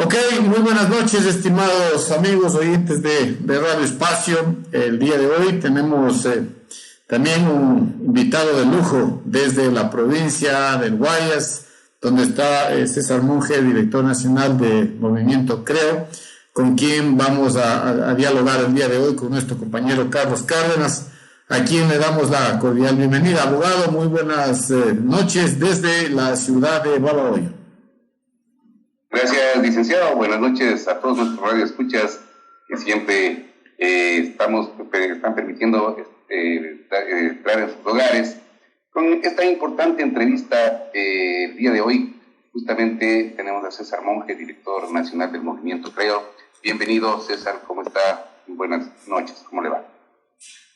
Ok, muy buenas noches, estimados amigos oyentes de Radio Espacio. El día de hoy tenemos también un invitado de lujo desde la provincia del Guayas, donde está César Monge, director nacional de Movimiento Creo, con quien vamos a dialogar el día de hoy con nuestro compañero Carlos Cárdenas, a quien le damos la cordial bienvenida. Abogado, muy buenas noches desde la ciudad de Babahoyo. Gracias, licenciado. Buenas noches a todos nuestros radioescuchas que siempre están permitiendo entrar en sus hogares. Con esta importante entrevista el día de hoy, justamente tenemos a César Monge, director nacional del Movimiento Creo. Bienvenido, César. ¿Cómo está? Buenas noches. ¿Cómo le va?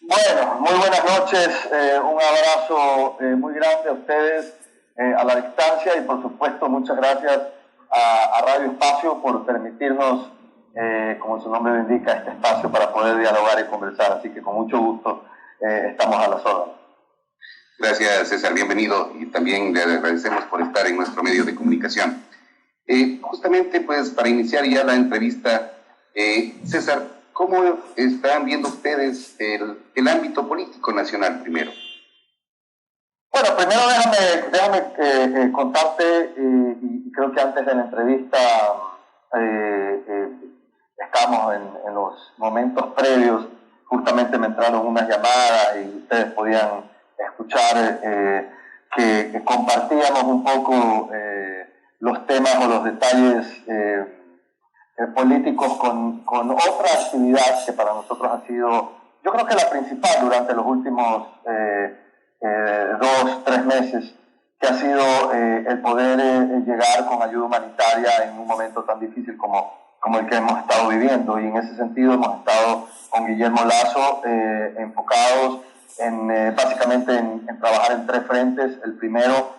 Bueno, muy buenas noches. Un abrazo muy grande a ustedes a la distancia y, por supuesto, muchas gracias a Radio Espacio por permitirnos, como su nombre lo indica, este espacio para poder dialogar y conversar. Así que con mucho gusto estamos a las órdenes. Gracias, César. Bienvenido, y también le agradecemos por estar en nuestro medio de comunicación. Justamente, pues, para iniciar ya la entrevista, César, ¿cómo están viendo ustedes el ámbito político nacional primero? Bueno, primero déjame contarte, y creo que antes de la entrevista estamos en los momentos previos, justamente me entraron unas llamadas y ustedes podían escuchar que compartíamos un poco los temas o los detalles políticos con otra actividad que para nosotros ha sido, yo creo que la principal durante los últimos 2-3 meses, que ha sido el poder llegar con ayuda humanitaria en un momento tan difícil como el que hemos estado viviendo. Y en ese sentido hemos estado con Guillermo Lasso enfocados básicamente en trabajar en 3 frentes. El primero,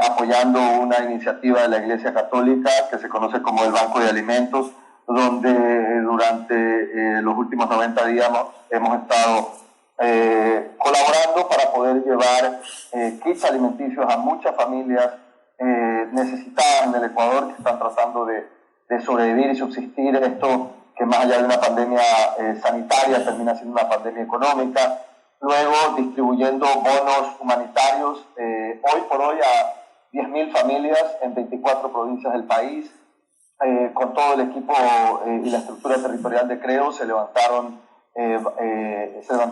apoyando una iniciativa de la Iglesia Católica que se conoce como el Banco de Alimentos, donde durante los últimos 90 días hemos estado colaborando para poder llevar kits alimenticios a muchas familias necesitadas en el Ecuador, que están tratando de sobrevivir y subsistir en esto que, más allá de una pandemia sanitaria, termina siendo una pandemia económica. Luego distribuyendo bonos humanitarios hoy por hoy a 10.000 familias en 24 provincias del país. Con todo el equipo y la estructura territorial de Creo se levantó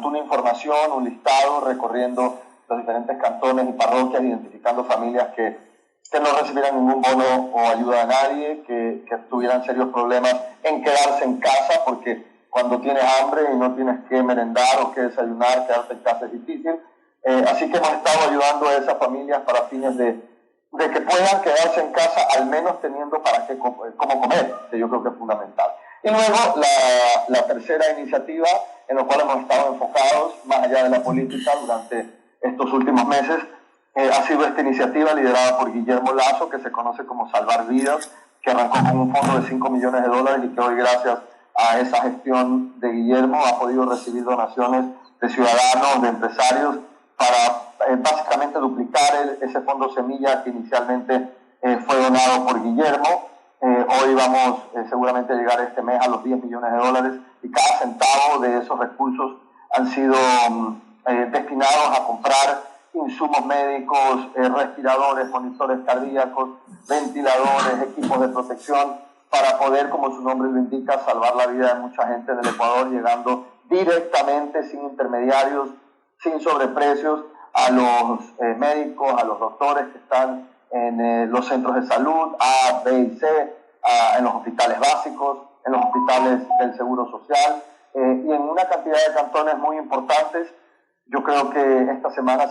una información, un listado recorriendo los diferentes cantones y parroquias, identificando familias que no recibieran ningún bono o ayuda de nadie, que tuvieran serios problemas en quedarse en casa, porque cuando tienes hambre y no tienes que merendar o que desayunar, quedarse en casa es difícil. Así que hemos estado ayudando a esas familias para fines de que puedan quedarse en casa, al menos teniendo cómo comer, que yo creo que es fundamental. Y luego la tercera iniciativa en la cual hemos estado enfocados, más allá de la política, durante estos últimos meses, ha sido esta iniciativa liderada por Guillermo Lasso, que se conoce como Salvar Vidas, que arrancó con un fondo de $5 millones y que hoy, gracias a esa gestión de Guillermo, ha podido recibir donaciones de ciudadanos, de empresarios, para básicamente duplicar ese fondo semilla que inicialmente fue donado por Guillermo. Hoy vamos seguramente a llegar este mes a los $10 millones, y cada centavo de esos recursos han sido destinados a comprar insumos médicos, respiradores, monitores cardíacos, ventiladores, equipos de protección, para poder, como su nombre lo indica, salvar la vida de mucha gente en el Ecuador, llegando directamente, sin intermediarios, sin sobreprecios, a los médicos, a los doctores que están en los centros de salud A, B y C, en los hospitales básicos, en los hospitales del Seguro Social, y en una cantidad de cantones muy importantes. Yo creo que esta semana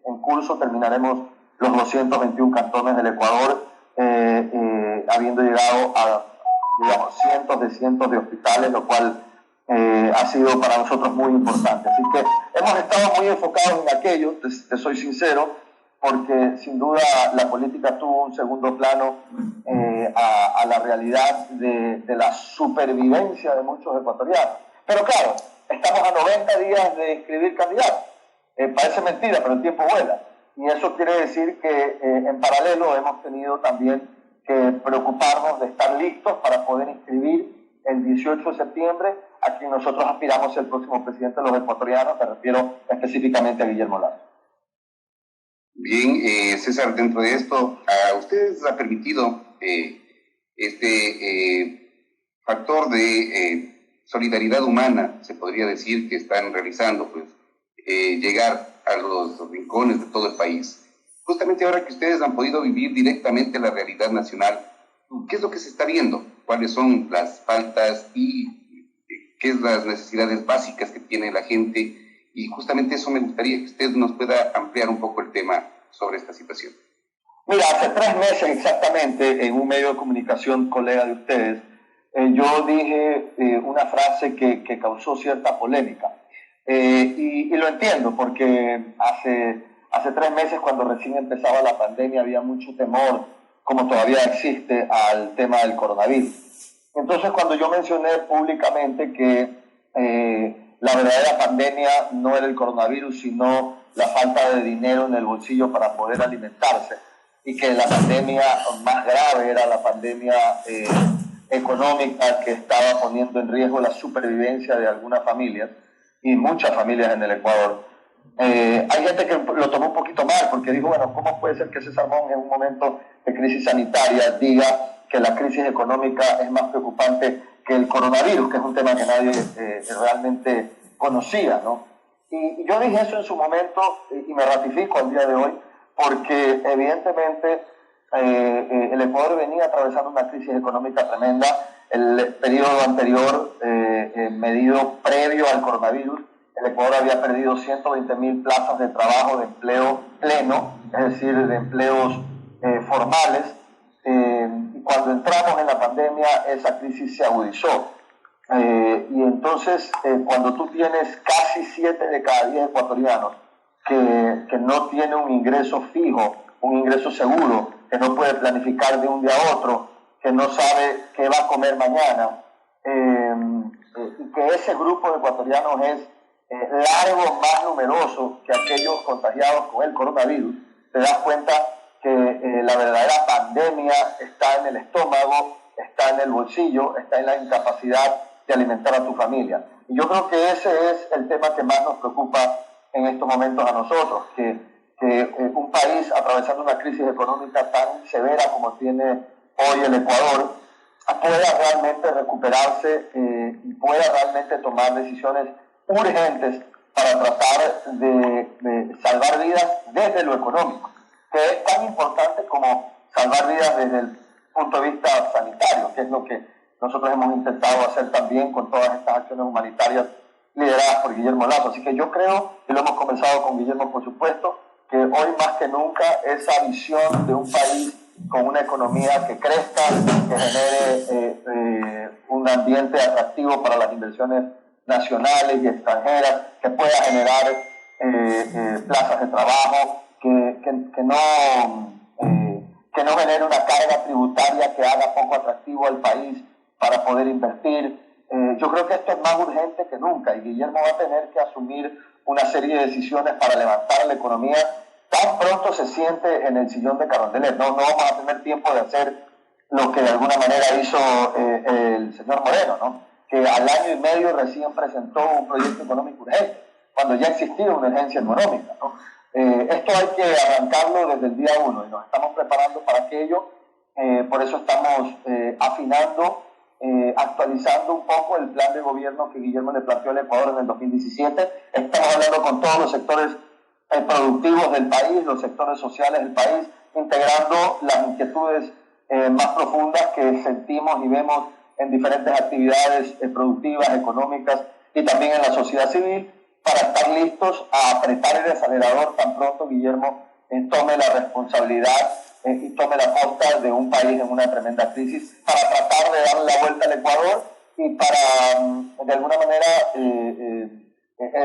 en curso terminaremos los 221 cantones del Ecuador, habiendo llegado a, digamos, cientos de hospitales, lo cual ha sido para nosotros muy importante. Así que hemos estado muy enfocados en aquello, te soy sincero, porque sin duda la política tuvo un segundo plano a la realidad de la supervivencia de muchos ecuatorianos. Pero claro, estamos a 90 días de inscribir candidatos. Parece mentira, pero el tiempo vuela. Y eso quiere decir que en paralelo hemos tenido también que preocuparnos de estar listos para poder inscribir el 18 de septiembre a quien nosotros aspiramos el próximo presidente de los ecuatorianos, me refiero específicamente a Guillermo Lasso. Bien, César, dentro de esto, ¿a ustedes ha permitido factor de solidaridad humana, se podría decir, que están realizando, pues, llegar a los rincones de todo el país? Justamente ahora que ustedes han podido vivir directamente la realidad nacional, ¿qué es lo que se está viendo? ¿Cuáles son las faltas y qué es las necesidades básicas que tiene la gente? Y justamente eso me gustaría que usted nos pueda ampliar un poco el tema sobre esta situación. Mira, hace 3 meses exactamente, en un medio de comunicación colega de ustedes, yo dije una frase que causó cierta polémica. Y lo entiendo, porque hace 3 meses, cuando recién empezaba la pandemia, había mucho temor, como todavía existe, al tema del coronavirus. Entonces, cuando yo mencioné públicamente que la verdadera pandemia no era el coronavirus, sino la falta de dinero en el bolsillo para poder alimentarse, y que la pandemia más grave era la pandemia económica que estaba poniendo en riesgo la supervivencia de algunas familias, y muchas familias en el Ecuador. Hay gente que lo tomó un poquito mal, porque dijo, bueno, ¿cómo puede ser que César Montt en un momento de crisis sanitaria diga que la crisis económica es más preocupante que el coronavirus, que es un tema que nadie realmente conocía, ¿no? Y yo dije eso en su momento, y me ratifico al día de hoy, porque evidentemente el Ecuador venía atravesando una crisis económica tremenda. El periodo anterior, medido previo al coronavirus, el Ecuador había perdido 120.000 plazas de trabajo de empleo pleno, es decir, de empleos formales. Y cuando entramos en la pandemia, esa crisis se agudizó. Y entonces, cuando tú tienes casi 7 de cada 10 ecuatorianos que no tiene un ingreso fijo, un ingreso seguro, que no puede planificar de un día a otro, que no sabe qué va a comer mañana, y que ese grupo de ecuatorianos es largo más numeroso que aquellos contagiados con el coronavirus, te das cuenta que la verdadera pandemia está en el estómago, está en el bolsillo, está en la incapacidad de alimentar a tu familia. Y yo creo que ese es el tema que más nos preocupa en estos momentos a nosotros, que un país atravesando una crisis económica tan severa como tiene hoy el Ecuador pueda realmente recuperarse y pueda realmente tomar decisiones urgentes para tratar de salvar vidas desde lo económico, que es tan importante como salvar vidas desde el punto de vista sanitario, que es lo que nosotros hemos intentado hacer también con todas estas acciones humanitarias lideradas por Guillermo Lasso. Así que yo creo, y lo hemos conversado con Guillermo, por supuesto, que hoy más que nunca esa visión de un país con una economía que crezca, que genere un ambiente atractivo para las inversiones nacionales y extranjeras, que pueda generar plazas de trabajo, que no genere una carga tributaria que haga poco atractivo al país para poder invertir. Yo creo que esto es más urgente que nunca, y Guillermo va a tener que asumir una serie de decisiones para levantar la economía tan pronto se siente en el sillón de Carondelet. No vamos a tener tiempo de hacer lo que de alguna manera hizo el señor Moreno, ¿no? Que al año y medio recién presentó un proyecto económico urgente, cuando ya existía una urgencia económica, ¿no? Esto hay que arrancarlo desde el día 1 y nos estamos preparando para aquello. Por eso estamos afinando, actualizando un poco el plan de gobierno que Guillermo le planteó al Ecuador en el 2017. Estamos hablando con todos los sectores productivos del país, los sectores sociales del país, integrando las inquietudes más profundas que sentimos y vemos en diferentes actividades productivas, económicas y también en la sociedad civil, para estar listos a apretar el acelerador tan pronto Guillermo tome la responsabilidad y tome la posta de un país en una tremenda crisis, para tratar de darle la vuelta al Ecuador y para, de alguna manera,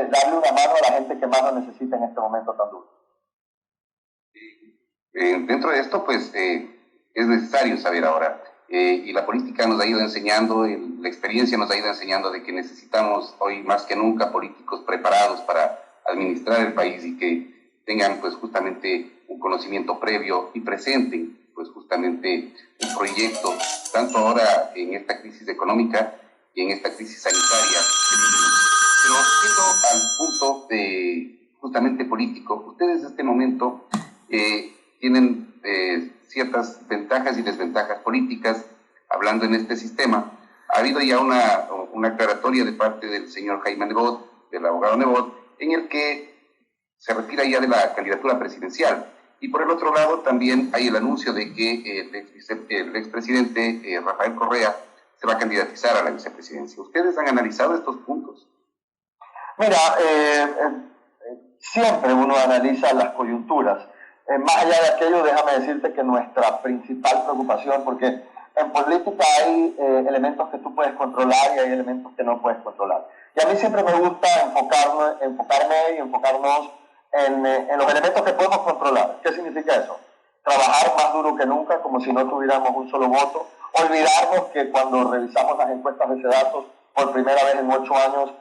darle una mano a la gente que más lo necesita en este momento tan duro. Dentro de esto, pues, es necesario saber ahora, y la política nos ha ido enseñando, la experiencia nos ha ido enseñando de que necesitamos hoy más que nunca políticos preparados para administrar el país y que tengan pues justamente un conocimiento previo y presenten pues justamente un proyecto, tanto ahora en esta crisis económica y en esta crisis sanitaria. Pero yendo al punto justamente político, ustedes en este momento tienen ciertas ventajas y desventajas políticas, hablando en este sistema. Ha habido ya una aclaratoria de parte del señor Jaime Nebot, del abogado Nebot, en el que se retira ya de la candidatura presidencial. Y por el otro lado también hay el anuncio de que el expresidente Rafael Correa se va a candidatizar a la vicepresidencia. ¿Ustedes han analizado estos puntos? Mira, siempre uno analiza las coyunturas. Más allá de aquello, déjame decirte que nuestra principal preocupación, porque en política hay elementos que tú puedes controlar y hay elementos que no puedes controlar. Y a mí siempre me gusta enfocarme y enfocarnos en los elementos que podemos controlar. ¿Qué significa eso? Trabajar más duro que nunca, como si no tuviéramos un solo voto. Olvidarnos que cuando revisamos las encuestas de datos por primera vez en 8 años,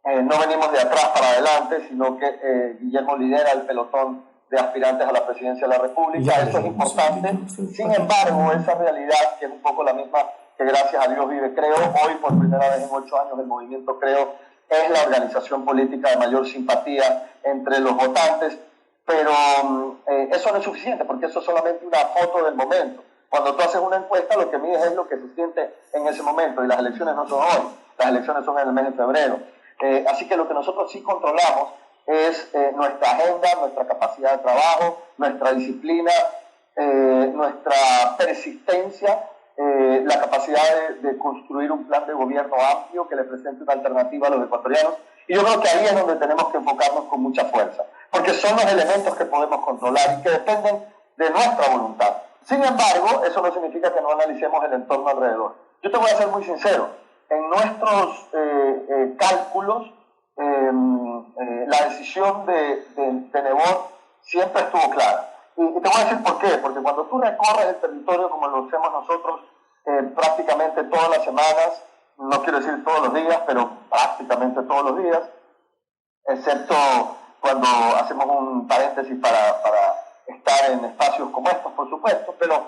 no venimos de atrás para adelante, sino que Guillermo lidera el pelotón de aspirantes a la presidencia de la República. Eso es importante. Sin embargo, esa realidad, que es un poco la misma que gracias a Dios vive Creo, hoy por primera vez en 8 años el movimiento Creo es la organización política de mayor simpatía entre los votantes, pero eso no es suficiente, porque eso es solamente una foto del momento. Cuando tú haces una encuesta, lo que mides es lo que se siente en ese momento, y las elecciones no son hoy, las elecciones son en el mes de febrero. Así que lo que nosotros sí controlamos es nuestra agenda, nuestra capacidad de trabajo, nuestra disciplina, nuestra persistencia, la capacidad de construir un plan de gobierno amplio que le presente una alternativa a los ecuatorianos. Y yo creo que ahí es donde tenemos que enfocarnos con mucha fuerza, porque son los elementos que podemos controlar y que dependen de nuestra voluntad. Sin embargo, eso no significa que no analicemos el entorno alrededor. Yo te voy a ser muy sincero, en nuestros cálculos, la decisión de Nebot siempre estuvo clara. Y te voy a decir por qué, porque cuando tú recorres el territorio como lo hacemos nosotros prácticamente todas las semanas, no quiero decir todos los días, pero prácticamente todos los días, excepto cuando hacemos un paréntesis para estar en espacios como estos, por supuesto, pero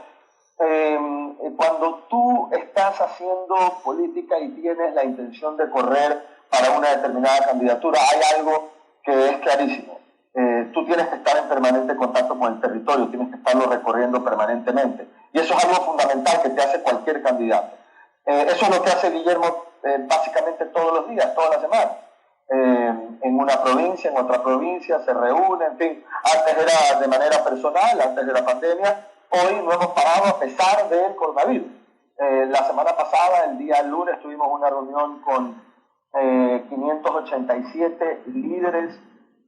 cuando tú estás haciendo política y tienes la intención de correr para una determinada candidatura, hay algo que es clarísimo. Tú tienes que estar en permanente contacto con el territorio, tienes que estarlo recorriendo permanentemente. Y eso es algo fundamental que te hace cualquier candidato. Eso es lo que hace Guillermo básicamente todos los días, todas las semanas. En una provincia, en otra provincia, se reúne, en fin. Antes era de manera personal, antes de la pandemia. Hoy no hemos parado a pesar del coronavirus. La semana pasada, el día lunes, tuvimos una reunión con 587 líderes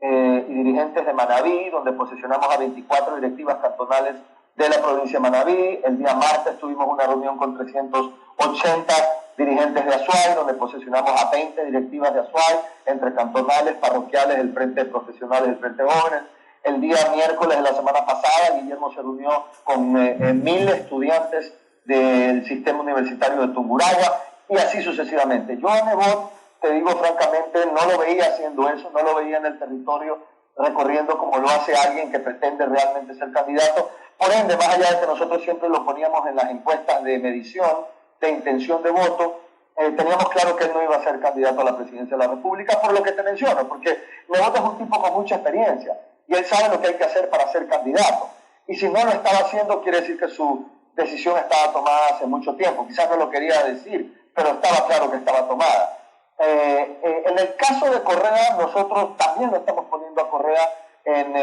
y dirigentes de Manabí, donde posicionamos a 24 directivas cantonales de la provincia de Manabí. El día martes tuvimos una reunión con 380 dirigentes de Azuay, donde posicionamos a 20 directivas de Azuay, entre cantonales, parroquiales, el Frente Profesionales, el Frente Jóvenes. El día miércoles de la semana pasada, Guillermo se reunió con 1000 estudiantes del sistema universitario de Tungurahua, y así sucesivamente. Yo a Nebot, te digo francamente, no lo veía haciendo eso, no lo veía en el territorio recorriendo como lo hace alguien que pretende realmente ser candidato. Por ende, más allá de que nosotros siempre lo poníamos en las encuestas de medición, de intención de voto, teníamos claro que él no iba a ser candidato a la presidencia de la República, por lo que te menciono, porque Nebot es un tipo con mucha experiencia y él sabe lo que hay que hacer para ser candidato. Y si no lo estaba haciendo, quiere decir que su decisión estaba tomada hace mucho tiempo. Quizás no lo quería decir, pero estaba claro que estaba tomada. En el caso de Correa, nosotros también lo estamos poniendo a Correa en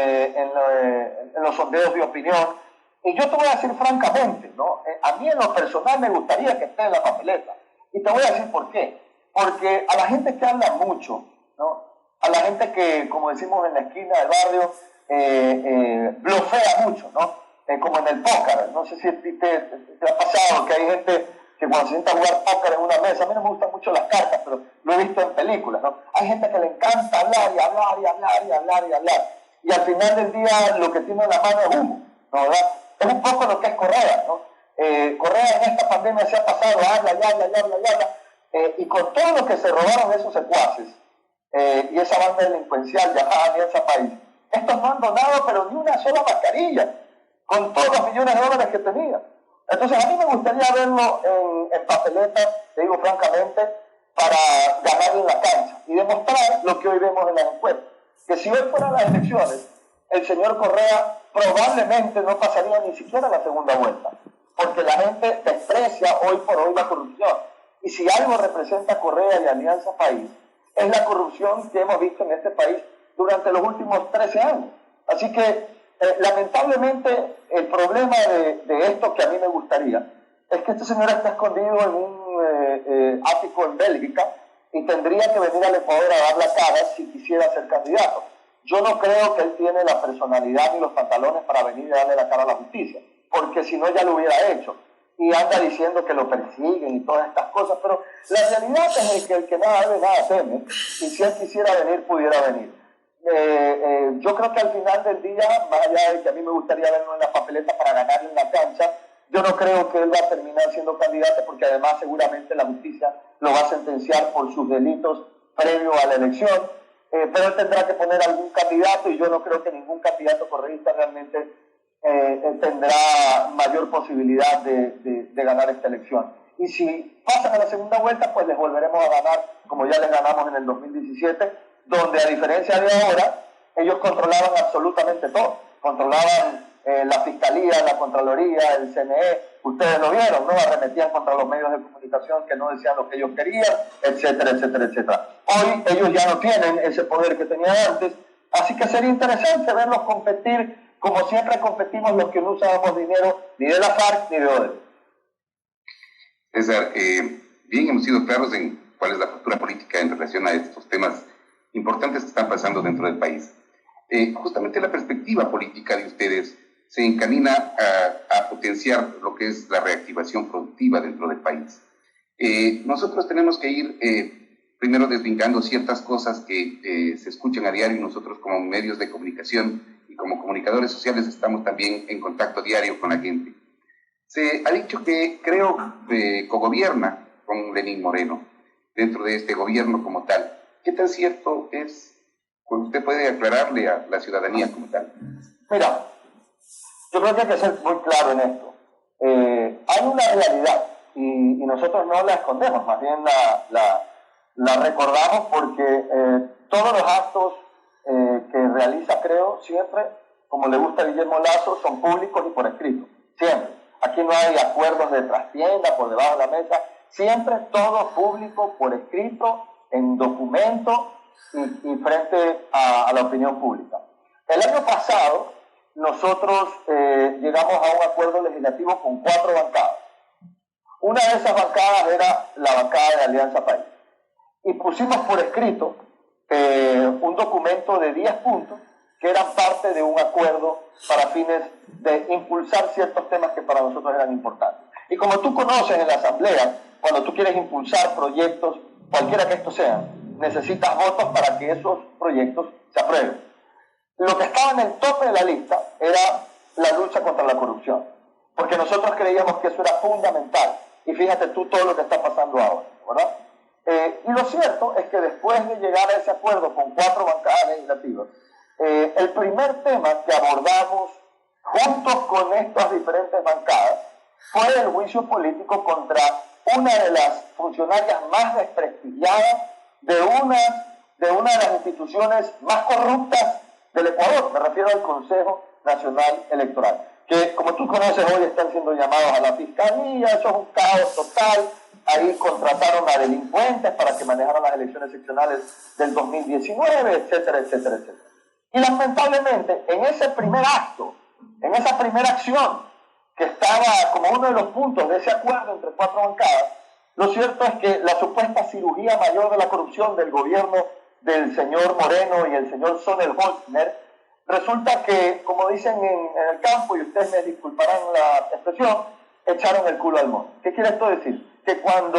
los sondeos de opinión. Y yo te voy a decir francamente, ¿no? A mí en lo personal me gustaría que esté en la papeleta. Y te voy a decir por qué. Porque a la gente que habla mucho, ¿no? A la gente que, como decimos en la esquina del barrio, blofea mucho, ¿no? Como en el póker. No sé si te ha pasado que hay gente que cuando se sienta a jugar póker en una mesa, a mí no me gustan mucho las cartas, pero lo he visto en películas, ¿no? Hay gente que le encanta hablar y hablar y hablar y hablar y hablar. Y al final del día lo que tiene en la mano es humo, ¿no? ¿Verdad? Es un poco lo que es Correa, ¿no? Correa en esta pandemia se ha pasado, habla y habla y habla y habla, y con todo lo que se robaron esos secuaces, y esa banda delincuencial llamada Alianza País, Estos no han donado, pero ni una sola mascarilla, con todos los millones de dólares que tenía. Entonces, a mí me gustaría verlo en papeleta, te digo francamente, para ganar en la cancha y demostrar lo que hoy vemos en las encuestas. Que si hoy fueran las elecciones, el señor Correa probablemente no pasaría ni siquiera la segunda vuelta, porque la gente desprecia hoy por hoy la corrupción. Y si algo representa Correa y Alianza País, es la corrupción que hemos visto en este país durante los últimos 13 años. Así que, lamentablemente, el problema de esto que a mí me gustaría es que este señor está escondido en un ático en Bélgica y tendría que venir al Ecuador a dar la cara si quisiera ser candidato. Yo no creo que él tiene la personalidad ni los pantalones para venir y darle la cara a la justicia, porque si no ya lo hubiera hecho. Y anda diciendo que lo persiguen y todas estas cosas, pero la realidad es que el que nada debe, nada teme, y si él quisiera venir, pudiera venir. Yo creo que al final del día, más allá de que a mí me gustaría verlo en la papeleta para ganar en la cancha, yo no creo que él va a terminar siendo candidato, porque además seguramente la justicia lo va a sentenciar por sus delitos previo a la elección, pero él tendrá que poner algún candidato y yo no creo que ningún candidato correísta realmente tendrá mayor posibilidad de ganar esta elección. Y si pasan a la segunda vuelta, pues les volveremos a ganar como ya les ganamos en el 2017, donde a diferencia de ahora, ellos controlaban absolutamente todo. Controlaban la Fiscalía, la Contraloría, el CNE, ustedes lo vieron, ¿no? Arremetían contra los medios de comunicación que no decían lo que ellos querían, etcétera, etcétera, etcétera. Hoy ellos ya no tienen ese poder que tenían antes, así que sería interesante verlos competir como siempre competimos los que no usábamos dinero ni de la FARC ni de ODE. César, bien hemos sido claros en cuál es la postura política en relación a estos temas importantes que están pasando dentro del país. Justamente la perspectiva política de ustedes se encamina a potenciar lo que es la reactivación productiva dentro del país. Nosotros tenemos que ir primero deslinkando ciertas cosas que se escuchan a diario y nosotros como medios de comunicación y como comunicadores sociales estamos también en contacto diario con la gente. Se ha dicho que creo que cogobierna con Lenín Moreno dentro de este gobierno como tal. ¿Qué tan cierto es? Pues usted puede aclararle a la ciudadanía como tal. Mira, yo creo que hay que ser muy claro en esto. Hay una realidad y nosotros no la escondemos, más bien la recordamos porque todos los actos que realiza, creo, siempre, como le gusta a Guillermo Lasso, son públicos y por escrito, siempre. Aquí no hay acuerdos de trastienda, por debajo de la mesa, siempre todo público, por escrito, en documento y frente a la opinión pública. El año pasado, nosotros llegamos a un acuerdo legislativo con 4 bancadas. Una de esas bancadas era la bancada de Alianza País. Y pusimos por escrito un documento de 10 puntos que eran parte de un acuerdo para fines de impulsar ciertos temas que para nosotros eran importantes. Y como tú conoces en la Asamblea, cuando tú quieres impulsar proyectos, cualquiera que estos sean, necesitas votos para que esos proyectos se aprueben. Lo que estaba en el tope de la lista era la lucha contra la corrupción, porque nosotros creíamos que eso era fundamental. Y fíjate tú todo lo que está pasando ahora, ¿verdad? Y lo cierto es que después de llegar a ese acuerdo con 4 bancadas legislativas, el primer tema que abordamos juntos con estas diferentes bancadas fue el juicio político contra una de las funcionarias más desprestigiadas de una de las instituciones más corruptas del Ecuador. Me refiero al Consejo Nacional Electoral, que como tú conoces hoy están siendo llamados a la Fiscalía. Eso es un caos total. Ahí contrataron a delincuentes para que manejaran las elecciones seccionales del 2019, etcétera, etcétera, etcétera. Y lamentablemente, en ese primer acto, en esa primera acción, que estaba como uno de los puntos de ese acuerdo entre 4 bancadas, lo cierto es que la supuesta cirugía mayor de la corrupción del gobierno del señor Moreno y el señor Sonel-Holzner, resulta que, como dicen en el campo, y ustedes me disculparán la expresión, echaron el culo al monte. ¿Qué quiere esto decir? Que cuando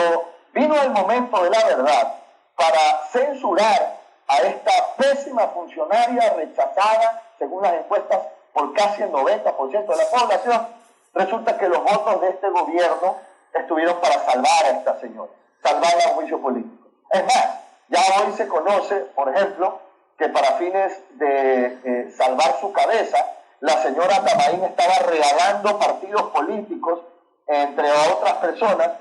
vino el momento de la verdad para censurar a esta pésima funcionaria rechazada, según las encuestas, por casi el 90% de la población, resulta que los votos de este gobierno estuvieron para salvar a esta señora, salvarla a juicio político. Es más, ya hoy se conoce, por ejemplo, que para fines de salvar su cabeza, la señora Tamaín estaba regalando partidos políticos, entre otras personas,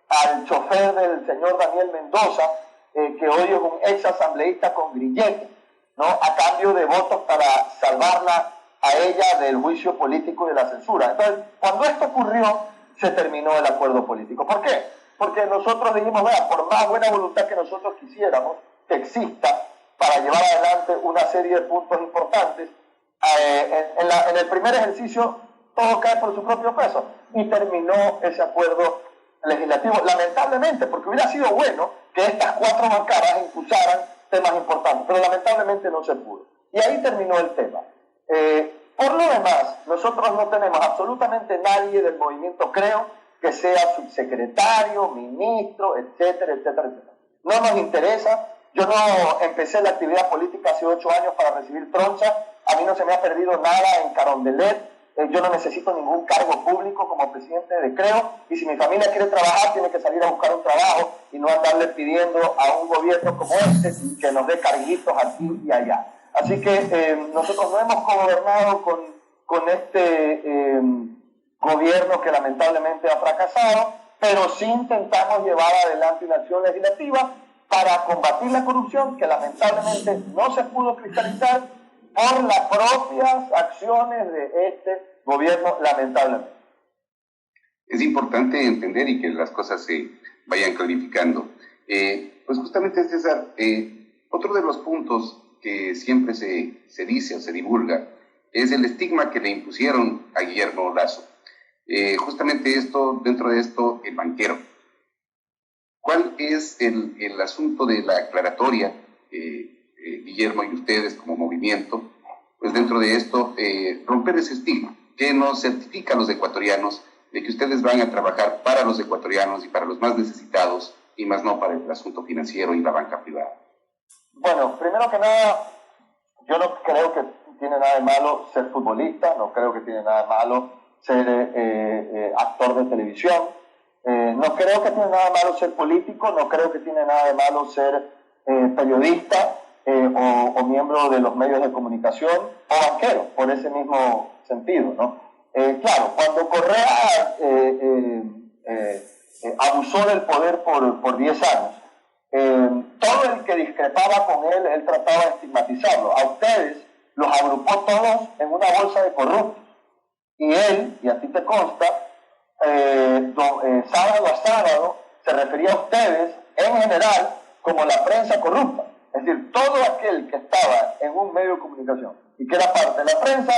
al chofer del señor Daniel Mendoza, que hoy es un ex asambleísta con grillete, ¿no? A cambio de votos para salvarla a ella del juicio político y de la censura. Entonces, cuando esto ocurrió, se terminó el acuerdo político. ¿Por qué? Porque nosotros dijimos, vea, por más buena voluntad que nosotros quisiéramos que exista para llevar adelante una serie de puntos importantes, en el primer ejercicio todo cae por su propio peso y terminó ese acuerdo legislativo, lamentablemente, porque hubiera sido bueno que estas 4 bancadas impulsaran temas importantes, pero lamentablemente no se pudo. Y ahí terminó el tema. Por lo demás, nosotros no tenemos absolutamente nadie del movimiento Creo que sea subsecretario, ministro, etcétera, etcétera, etcétera. No nos interesa. Yo no empecé la actividad política hace 8 años para recibir troncha. A mí no se me ha perdido nada en Carondelet. Yo no necesito ningún cargo público como presidente de Creo. Y si mi familia quiere trabajar, tiene que salir a buscar un trabajo y no andarle pidiendo a un gobierno como este que nos dé carguitos aquí y allá. Así que nosotros no hemos gobernado con este gobierno que lamentablemente ha fracasado, pero sí intentamos llevar adelante una acción legislativa para combatir la corrupción que lamentablemente no se pudo cristalizar por las propias acciones de este gobierno, lamentablemente. Es importante entender y que las cosas se vayan clarificando. Pues justamente, César, otro de los puntos que siempre se dice o se divulga es el estigma que le impusieron a Guillermo Lasso. Justamente dentro de esto, el banquero. ¿Cuál es el asunto de la aclaratoria, Guillermo, y ustedes como movimiento? Pues dentro de esto, romper ese estigma que nos certifica a los ecuatorianos de que ustedes van a trabajar para los ecuatorianos y para los más necesitados y más no para el asunto financiero y la banca privada. Bueno, primero que nada, yo no creo que tiene nada de malo ser futbolista, no creo que tiene nada de malo ser actor de televisión, no creo que tiene nada de malo ser político, no creo que tiene nada de malo ser periodista o miembro de los medios de comunicación o banquero, por ese mismo sentido, ¿no? Claro, cuando Correa abusó del poder por 10 años, todo el que discrepaba con él trataba de estigmatizarlo. A ustedes los agrupó todos en una bolsa de corruptos. Y él, y a ti te consta, sábado a sábado se refería a ustedes en general como la prensa corrupta. Es decir, todo aquel que estaba en un medio de comunicación y que era parte de la prensa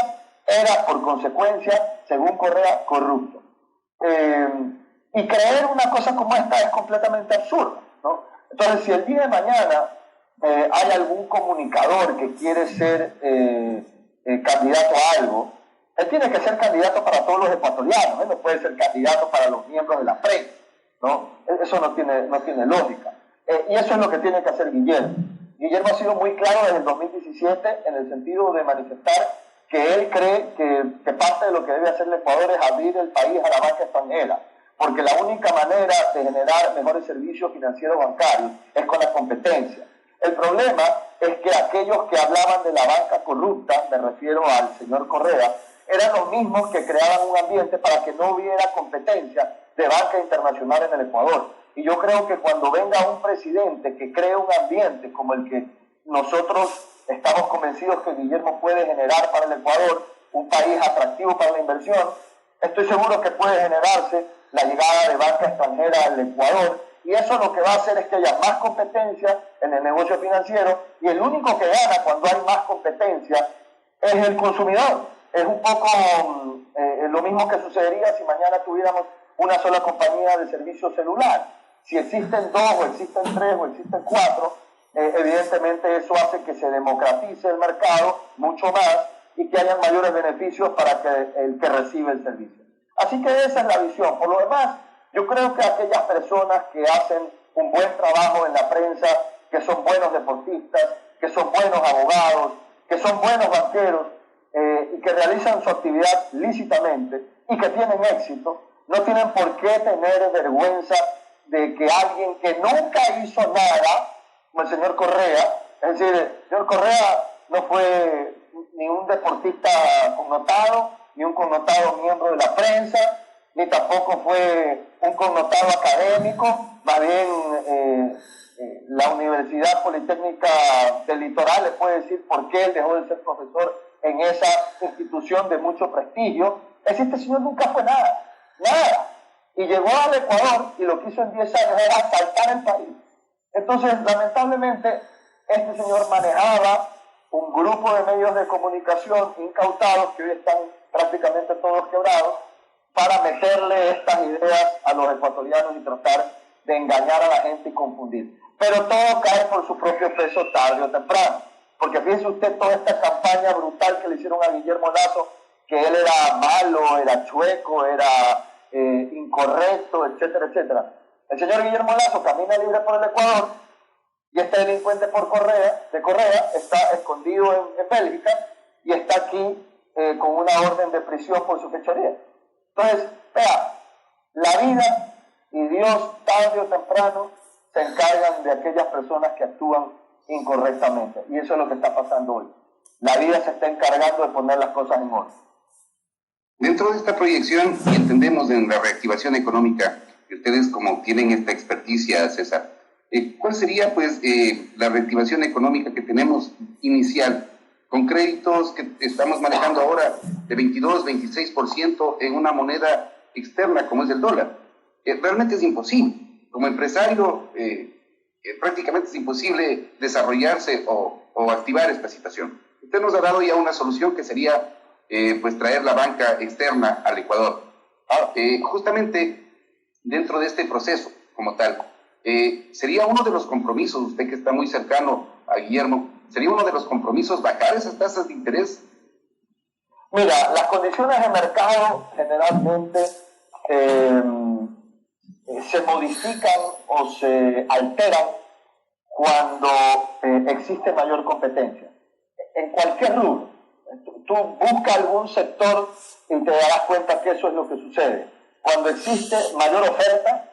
era por consecuencia, según Correa, corrupto. Y creer una cosa como esta es completamente absurdo, ¿no? Entonces, si el día de mañana hay algún comunicador que quiere ser candidato a algo, él tiene que ser candidato para todos los ecuatorianos, él no puede ser candidato para los miembros de la prensa, ¿no? Eso no tiene lógica. Y eso es lo que tiene que hacer Guillermo. Guillermo ha sido muy claro desde el 2017 en el sentido de manifestar que él cree que parte de lo que debe hacer el Ecuador es abrir el país a la banca extranjera, porque la única manera de generar mejores servicios financieros bancarios es con la competencia. El problema es que aquellos que hablaban de la banca corrupta, me refiero al señor Correa, eran los mismos que creaban un ambiente para que no hubiera competencia de banca internacional en el Ecuador. Y yo creo que cuando venga un presidente que cree un ambiente como el que nosotros estamos convencidos que Guillermo puede generar para el Ecuador, un país atractivo para la inversión, estoy seguro que puede generarse la llegada de banca extranjera al Ecuador, y eso lo que va a hacer es que haya más competencia en el negocio financiero, y el único que gana cuando hay más competencia es el consumidor. Es un poco lo mismo que sucedería si mañana tuviéramos una sola compañía de servicio celular. Si existen 2 o existen 3 o existen 4, evidentemente eso hace que se democratice el mercado mucho más y que haya mayores beneficios para el que recibe el servicio. Así que esa es la visión. Por lo demás, yo creo que aquellas personas que hacen un buen trabajo en la prensa, que son buenos deportistas, que son buenos abogados, que son buenos banqueros y que realizan su actividad lícitamente y que tienen éxito, no tienen por qué tener vergüenza de que alguien que nunca hizo nada, como el señor Correa, Es decir, el señor Correa no fue ni un deportista connotado, ni un connotado miembro de la prensa, ni tampoco fue un connotado académico. Más bien la Universidad Politécnica del Litoral le puede decir por qué él dejó de ser profesor en esa institución de mucho prestigio. Es decir, este señor nunca fue nada. Y llegó al Ecuador y lo que hizo en 10 años era asaltar el país. Entonces, lamentablemente, este señor manejaba un grupo de medios de comunicación incautados, que hoy están prácticamente todos quebrados, para meterle estas ideas a los ecuatorianos y tratar de engañar a la gente y confundir. Pero todo cae por su propio peso tarde o temprano. Porque fíjese usted toda esta campaña brutal que le hicieron a Guillermo Lasso, que él era malo, era chueco, era incorrecto, etcétera, etcétera. El señor Guillermo Lasso camina libre por el Ecuador y este delincuente de Correa está escondido en Bélgica y está aquí con una orden de prisión por su fechoría. Entonces, vea, la vida y Dios tarde o temprano se encargan de aquellas personas que actúan incorrectamente. Y eso es lo que está pasando hoy. La vida se está encargando de poner las cosas en orden. Dentro de esta proyección, y entendemos en la reactivación económica, que ustedes como tienen esta experticia, César, ¿cuál sería pues la reactivación económica que tenemos inicial, con créditos que estamos manejando ahora de 22, 26% en una moneda externa como es el dólar? Realmente es imposible. Como empresario, prácticamente es imposible desarrollarse o activar esta situación. Usted nos ha dado ya una solución que sería pues traer la banca externa al Ecuador. Justamente dentro de este proceso como tal, sería uno de los compromisos, usted que está muy cercano a Guillermo, sería uno de los compromisos bajar esas tasas de interés. Mira, las condiciones de mercado generalmente se modifican o se alteran cuando existe mayor competencia. En cualquier rubro. Tú busca algún sector y te darás cuenta que eso es lo que sucede. Cuando existe mayor oferta,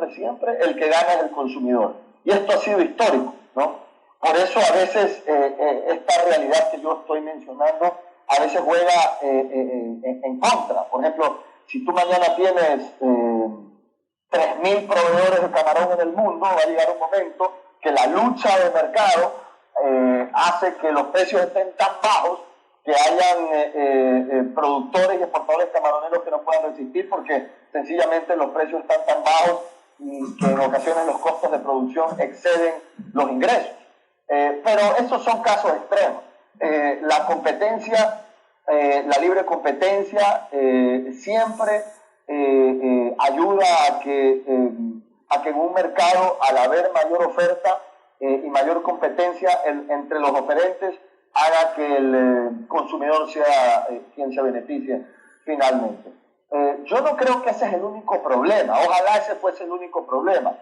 siempre el que gana es el consumidor. Y esto ha sido histórico, ¿no? Por eso a veces esta realidad que yo estoy mencionando a veces juega en contra. Por ejemplo, si tú mañana tienes 3.000 proveedores de camarón en el mundo, va a llegar un momento que la lucha de mercado hace que los precios estén tan bajos que hayan productores y exportadores camaroneros que no puedan resistir porque sencillamente los precios están tan bajos y que en ocasiones los costos de producción exceden los ingresos. Pero esos son casos extremos. La competencia, la libre competencia siempre ayuda a que en un mercado, al haber mayor oferta y mayor competencia entre los oferentes, haga que el consumidor sea quien se beneficie finalmente. Yo no creo que ese es el único problema, ojalá ese fuese el único problema.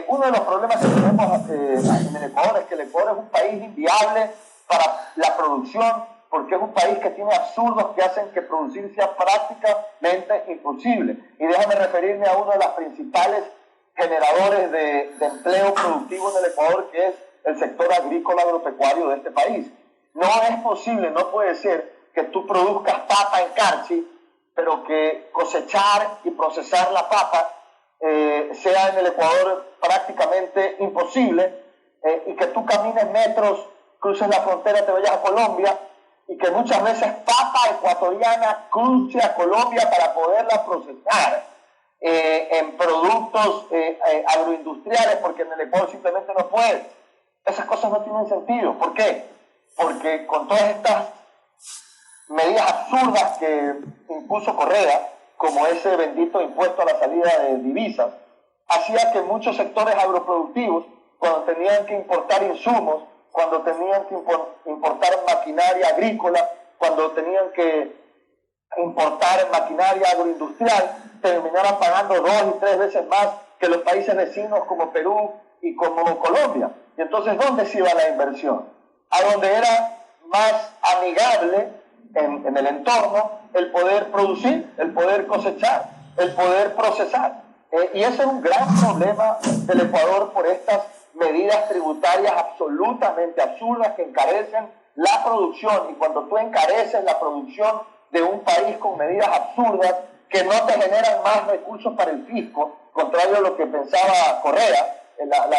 Uno de los problemas que tenemos en el Ecuador es que el Ecuador es un país inviable para la producción, porque es un país que tiene absurdos que hacen que producir sea prácticamente imposible. Y déjame referirme a uno de los principales generadores de empleo productivo en el Ecuador, que es el sector agrícola agropecuario de este país. No es posible, no puede ser que tú produzcas papa en Carchi, pero que cosechar y procesar la papa sea en el Ecuador prácticamente imposible, y que tú camines metros, cruces la frontera, te vayas a Colombia, y que muchas veces papa ecuatoriana cruce a Colombia para poderla procesar en productos agroindustriales, porque en el Ecuador simplemente no puede. Esas cosas no tienen sentido. ¿Por qué? Porque con todas estas medidas absurdas que impuso Correa, como ese bendito impuesto a la salida de divisas, hacía que muchos sectores agroproductivos, cuando tenían que importar insumos, cuando tenían que importar maquinaria agrícola, cuando tenían que importar maquinaria agroindustrial, terminaran pagando 2 y 3 veces más que los países vecinos como Perú y como Colombia. Y entonces, ¿dónde se iba la inversión? A donde era más amigable en el entorno el poder producir, el poder cosechar, el poder procesar. Y ese es un gran problema del Ecuador por estas medidas tributarias absolutamente absurdas que encarecen la producción, y cuando tú encareces la producción de un país con medidas absurdas que no te generan más recursos para el fisco, contrario a lo que pensaba Correa,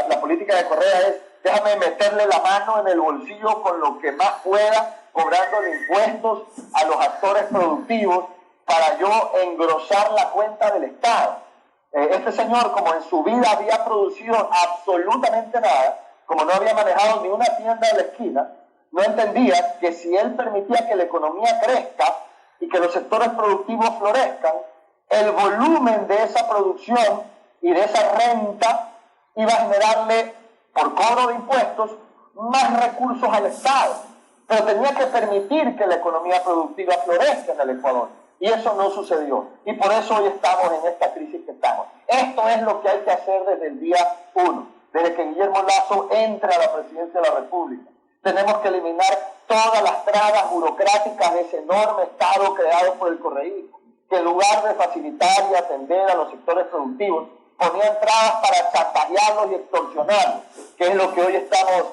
la política de Correa es: déjame meterle la mano en el bolsillo con lo que más pueda, cobrándole impuestos a los actores productivos para yo engrosar la cuenta del Estado. Este señor, como en su vida había producido absolutamente nada, como no había manejado ni una tienda de la esquina, no entendía que si él permitía que la economía crezca y que los sectores productivos florezcan, el volumen de esa producción y de esa renta iba a generarle, por cobro de impuestos, más recursos al Estado. Pero tenía que permitir que la economía productiva florezca en el Ecuador. Y eso no sucedió. Y por eso hoy estamos en esta crisis que estamos. Esto es lo que hay que hacer desde el día 1, desde que Guillermo Lasso entre a la presidencia de la República. Tenemos que eliminar todas las trabas burocráticas de ese enorme Estado creado por el correísmo, que en lugar de facilitar y atender a los sectores productivos, ponían trabas para chantajearlos y extorsionarlos, que es lo que hoy estamos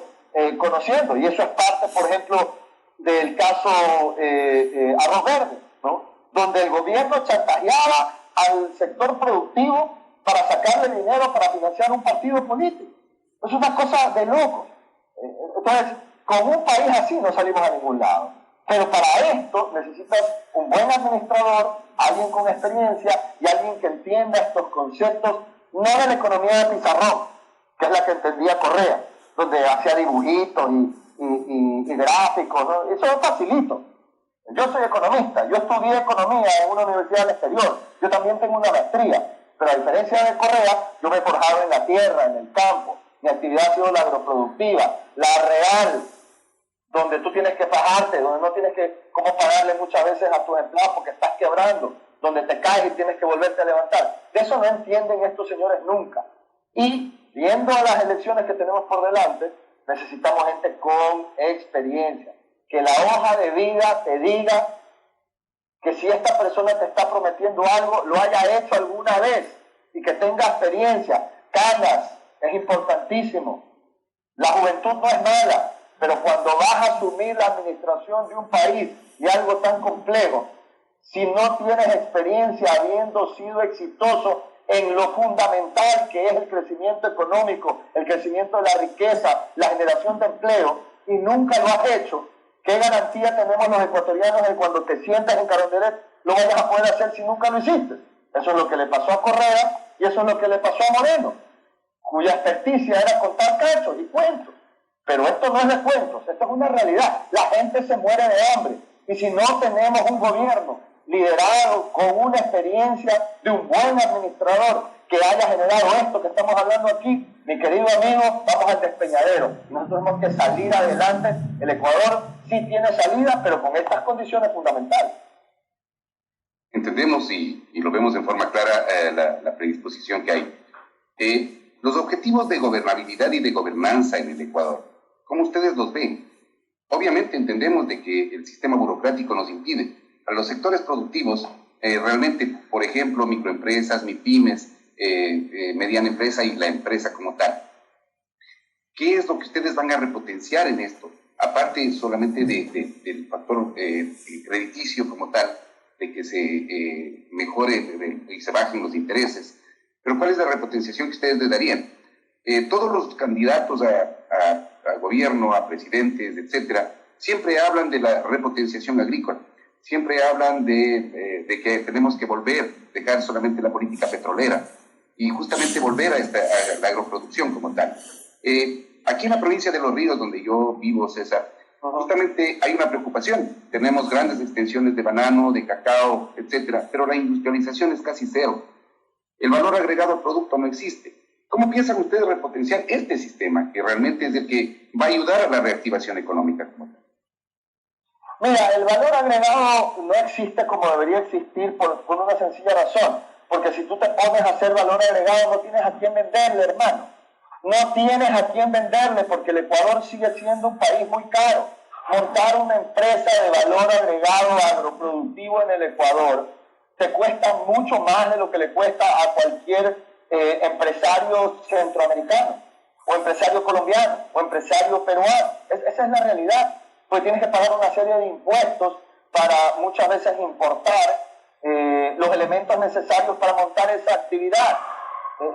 conociendo. Y eso es parte, por ejemplo, del caso Arroz Verde, ¿no? Donde el gobierno chantajeaba al sector productivo para sacarle dinero para financiar un partido político. Es una cosa de locos. Entonces, con un país así no salimos a ningún lado. Pero para esto necesitas un buen administrador, alguien con experiencia y alguien que entienda estos conceptos, no de la economía de pizarrón, que es la que entendía Correa, donde hacía dibujitos y gráficos, ¿no? Eso es facilito. Yo soy economista, yo estudié economía en una universidad del exterior, yo también tengo una maestría, pero a diferencia de Correa, yo me he forjado en la tierra, en el campo. Mi actividad ha sido la agroproductiva, la real, donde tú tienes que fajarte, donde no tienes que cómo pagarle muchas veces a tus empleados porque estás quebrando, donde te caes y tienes que volverte a levantar. De eso no entienden estos señores nunca. Y viendo las elecciones que tenemos por delante, necesitamos gente con experiencia, que la hoja de vida te diga que si esta persona te está prometiendo algo, lo haya hecho alguna vez y que tenga experiencia. Canas, es importantísimo. La juventud no es mala, pero cuando vas a asumir la administración de un país y algo tan complejo, si no tienes experiencia habiendo sido exitoso en lo fundamental que es el crecimiento económico, el crecimiento de la riqueza, la generación de empleo, y nunca lo has hecho, ¿qué garantía tenemos los ecuatorianos de que cuando te sientas en Carondelet lo vayas a poder hacer si nunca lo hiciste? Eso es lo que le pasó a Correa y eso es lo que le pasó a Moreno, cuya experticia era contar cachos y cuentos. Pero esto no es de cuentos, esto es una realidad. La gente se muere de hambre. Y si no tenemos un gobierno liderado con una experiencia de un buen administrador que haya generado esto que estamos hablando aquí, mi querido amigo, vamos al despeñadero. Nosotros tenemos que salir adelante. El Ecuador sí tiene salida, pero con estas condiciones fundamentales. Entendemos y lo vemos en forma clara la predisposición que hay. Los objetivos de gobernabilidad y de gobernanza en el Ecuador, ¿cómo ustedes los ven? Obviamente entendemos de que el sistema burocrático nos impide. A los sectores productivos, realmente, por ejemplo, microempresas, MIPYMES, mediana empresa y la empresa como tal. ¿Qué es lo que ustedes van a repotenciar en esto? Aparte solamente del factor crediticio como tal, de que se mejore y se bajen los intereses. Pero ¿cuál es la repotenciación que ustedes le darían? Todos los candidatos a gobierno, a presidentes, etcétera, siempre hablan de la repotenciación agrícola. Siempre hablan de que tenemos que dejar solamente la política petrolera y justamente volver a la agroproducción como tal. Aquí en la provincia de Los Ríos, donde yo vivo, César, justamente hay una preocupación. Tenemos grandes extensiones de banano, de cacao, etcétera, pero la industrialización es casi cero. El valor agregado al producto no existe. ¿Cómo piensan ustedes repotenciar este sistema, que realmente es el que va a ayudar a la reactivación económica como tal? Mira, el valor agregado no existe como debería existir por una sencilla razón. Porque si tú te pones a hacer valor agregado, no tienes a quién venderle, hermano. No tienes a quién venderle porque el Ecuador sigue siendo un país muy caro. Montar una empresa de valor agregado agroproductivo en el Ecuador te cuesta mucho más de lo que le cuesta a cualquier empresario centroamericano. o empresario colombiano, o empresario peruano. Esa es la realidad, pues tienes que pagar una serie de impuestos para muchas veces importar los elementos necesarios para montar esa actividad.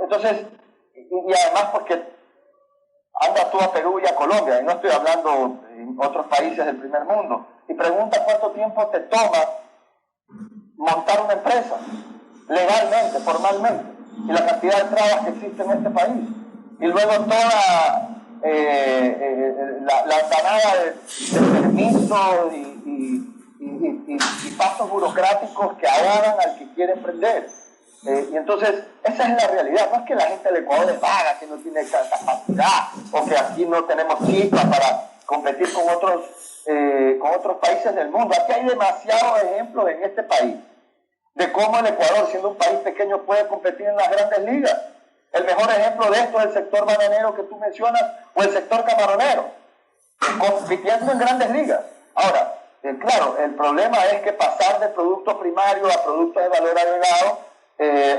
Entonces, y además porque andas tú a Perú y a Colombia, y no estoy hablando en otros países del primer mundo, y pregunta cuánto tiempo te toma montar una empresa, legalmente, formalmente, y la cantidad de trabas que existen en este país. Y luego toda la andanada de permisos y pasos burocráticos que ahogan al que quiere emprender. Y entonces, esa es la realidad. No es que la gente del Ecuador es vaga, que no tiene capacidad, o que aquí no tenemos chispa para competir con otros países del mundo. Aquí hay demasiados ejemplos en este país de cómo el Ecuador, siendo un país pequeño, puede competir en las grandes ligas. El mejor ejemplo de esto es el sector bananero que tú mencionas, o el sector camaronero, compitiendo en grandes ligas. Ahora, claro, el problema es que pasar de producto primario a producto de valor agregado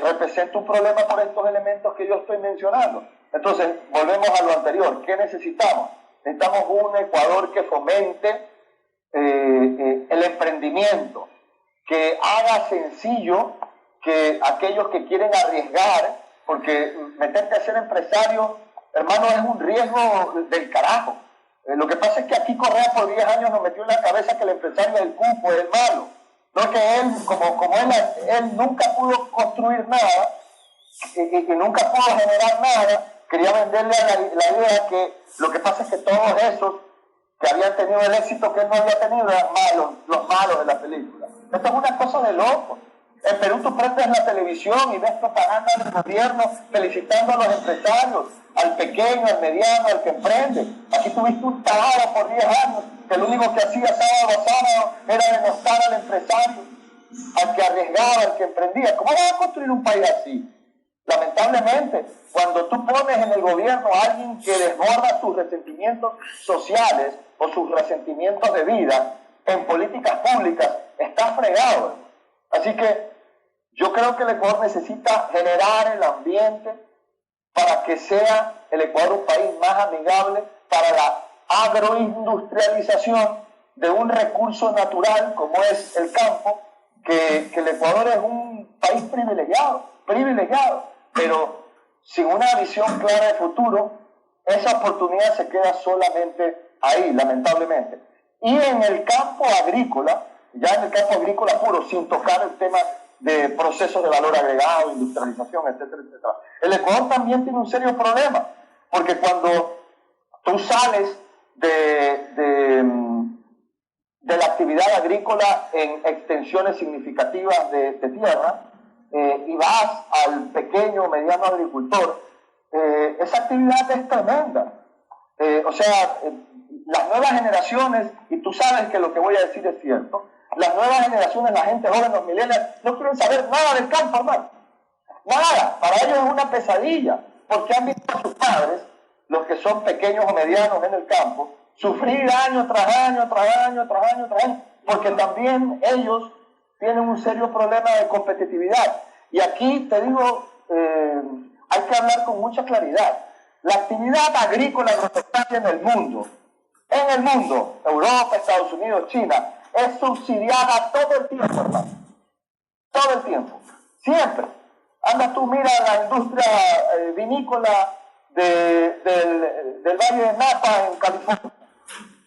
representa un problema por estos elementos que yo estoy mencionando. Entonces, volvemos a lo anterior. ¿Qué necesitamos? Necesitamos un Ecuador que fomente el emprendimiento, que haga sencillo que aquellos que quieren arriesgar, porque meterte a ser empresario, hermano, es un riesgo del carajo. Lo que pasa es que aquí Correa por 10 años nos metió en la cabeza que el empresario es el cupo, es el malo. No, que él, como él nunca pudo construir nada y nunca pudo generar nada, quería venderle la idea que lo que pasa es que todos esos que habían tenido el éxito que él no había tenido eran malos, los malos de la película. Esto es una cosa de loco. En Perú tú prendes la televisión y ves propaganda del gobierno felicitando a los empresarios, al pequeño, al mediano, al que emprende. Aquí tuviste un tarado por 10 años que lo único que hacía sábado a sábado era denostar al empresario, al que arriesgaba, al que emprendía. ¿Cómo vas a construir un país así? Lamentablemente, cuando tú pones en el gobierno a alguien que desborda sus resentimientos sociales o sus resentimientos de vida en políticas públicas, está fregado. Así que yo creo que el Ecuador necesita generar el ambiente para que sea el Ecuador un país más amigable para la agroindustrialización de un recurso natural como es el campo, que el Ecuador es un país privilegiado, pero sin una visión clara de futuro, esa oportunidad se queda solamente ahí, lamentablemente. Y en el campo agrícola, ya en el campo agrícola puro, sin tocar el tema de procesos de valor agregado, industrialización, etcétera, etcétera. El Ecuador también tiene un serio problema, porque cuando tú sales de la actividad agrícola en extensiones significativas de tierra y vas al pequeño o mediano agricultor, esa actividad es tremenda. Las nuevas generaciones, y tú sabes que lo que voy a decir es cierto, las nuevas generaciones, la gente joven, los millennials, no quieren saber nada del campo, hermano. Nada, para ellos es una pesadilla, porque han visto a sus padres, los que son pequeños o medianos en el campo, sufrir año tras año, porque también ellos tienen un serio problema de competitividad. Y aquí te digo, hay que hablar con mucha claridad. La actividad agrícola agropecuaria en el mundo, Europa, Estados Unidos, China, es subsidiada todo el tiempo, hermano. Todo el tiempo. Siempre. Anda tú, mira la industria vinícola del Valle de Napa en California.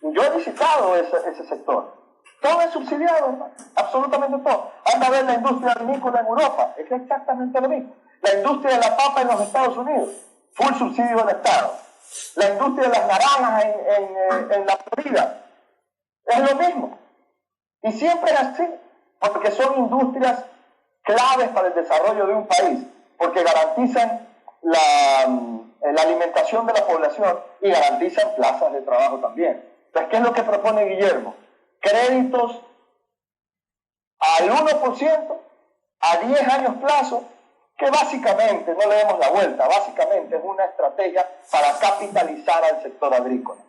Yo he visitado ese sector. Todo es subsidiado, hermano. Absolutamente todo. Anda a ver la industria vinícola en Europa. Es exactamente lo mismo. La industria de la papa en los Estados Unidos. Full subsidio del Estado. La industria de las naranjas en la Florida. Es lo mismo. Y siempre es así, porque son industrias claves para el desarrollo de un país, porque garantizan la alimentación de la población y garantizan plazas de trabajo también. Entonces, ¿qué es lo que propone Guillermo? Créditos al 1%, a 10 años plazo, que básicamente, no le demos la vuelta, básicamente es una estrategia para capitalizar al sector agrícola.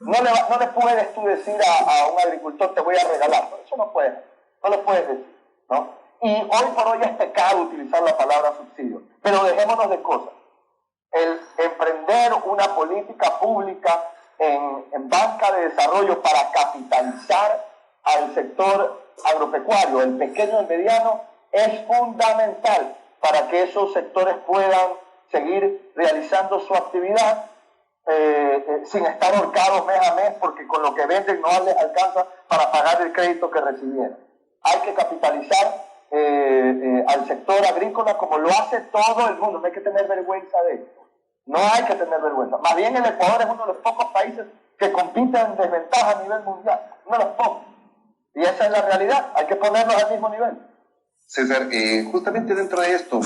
No le puedes tú decir a un agricultor, te voy a regalar. Eso no le puedes decir, ¿no? Y hoy por hoy es pecado utilizar la palabra subsidio. Pero dejémonos de cosas. El emprender una política programa de desarrollo para capitalizar al sector agropecuario, el pequeño y mediano, es fundamental para que esos sectores puedan seguir realizando su actividad sin estar ahorcados mes a mes, porque con lo que venden no les alcanza para pagar el crédito que recibieron. Hay que capitalizar al sector agrícola como lo hace todo el mundo. No hay que tener vergüenza de esto. No hay que tener vergüenza. Más bien el Ecuador es uno de los pocos países que compiten en desventaja a nivel mundial. Uno de los pocos. Y esa es la realidad. Hay que ponernos al mismo nivel. César, justamente dentro de esto,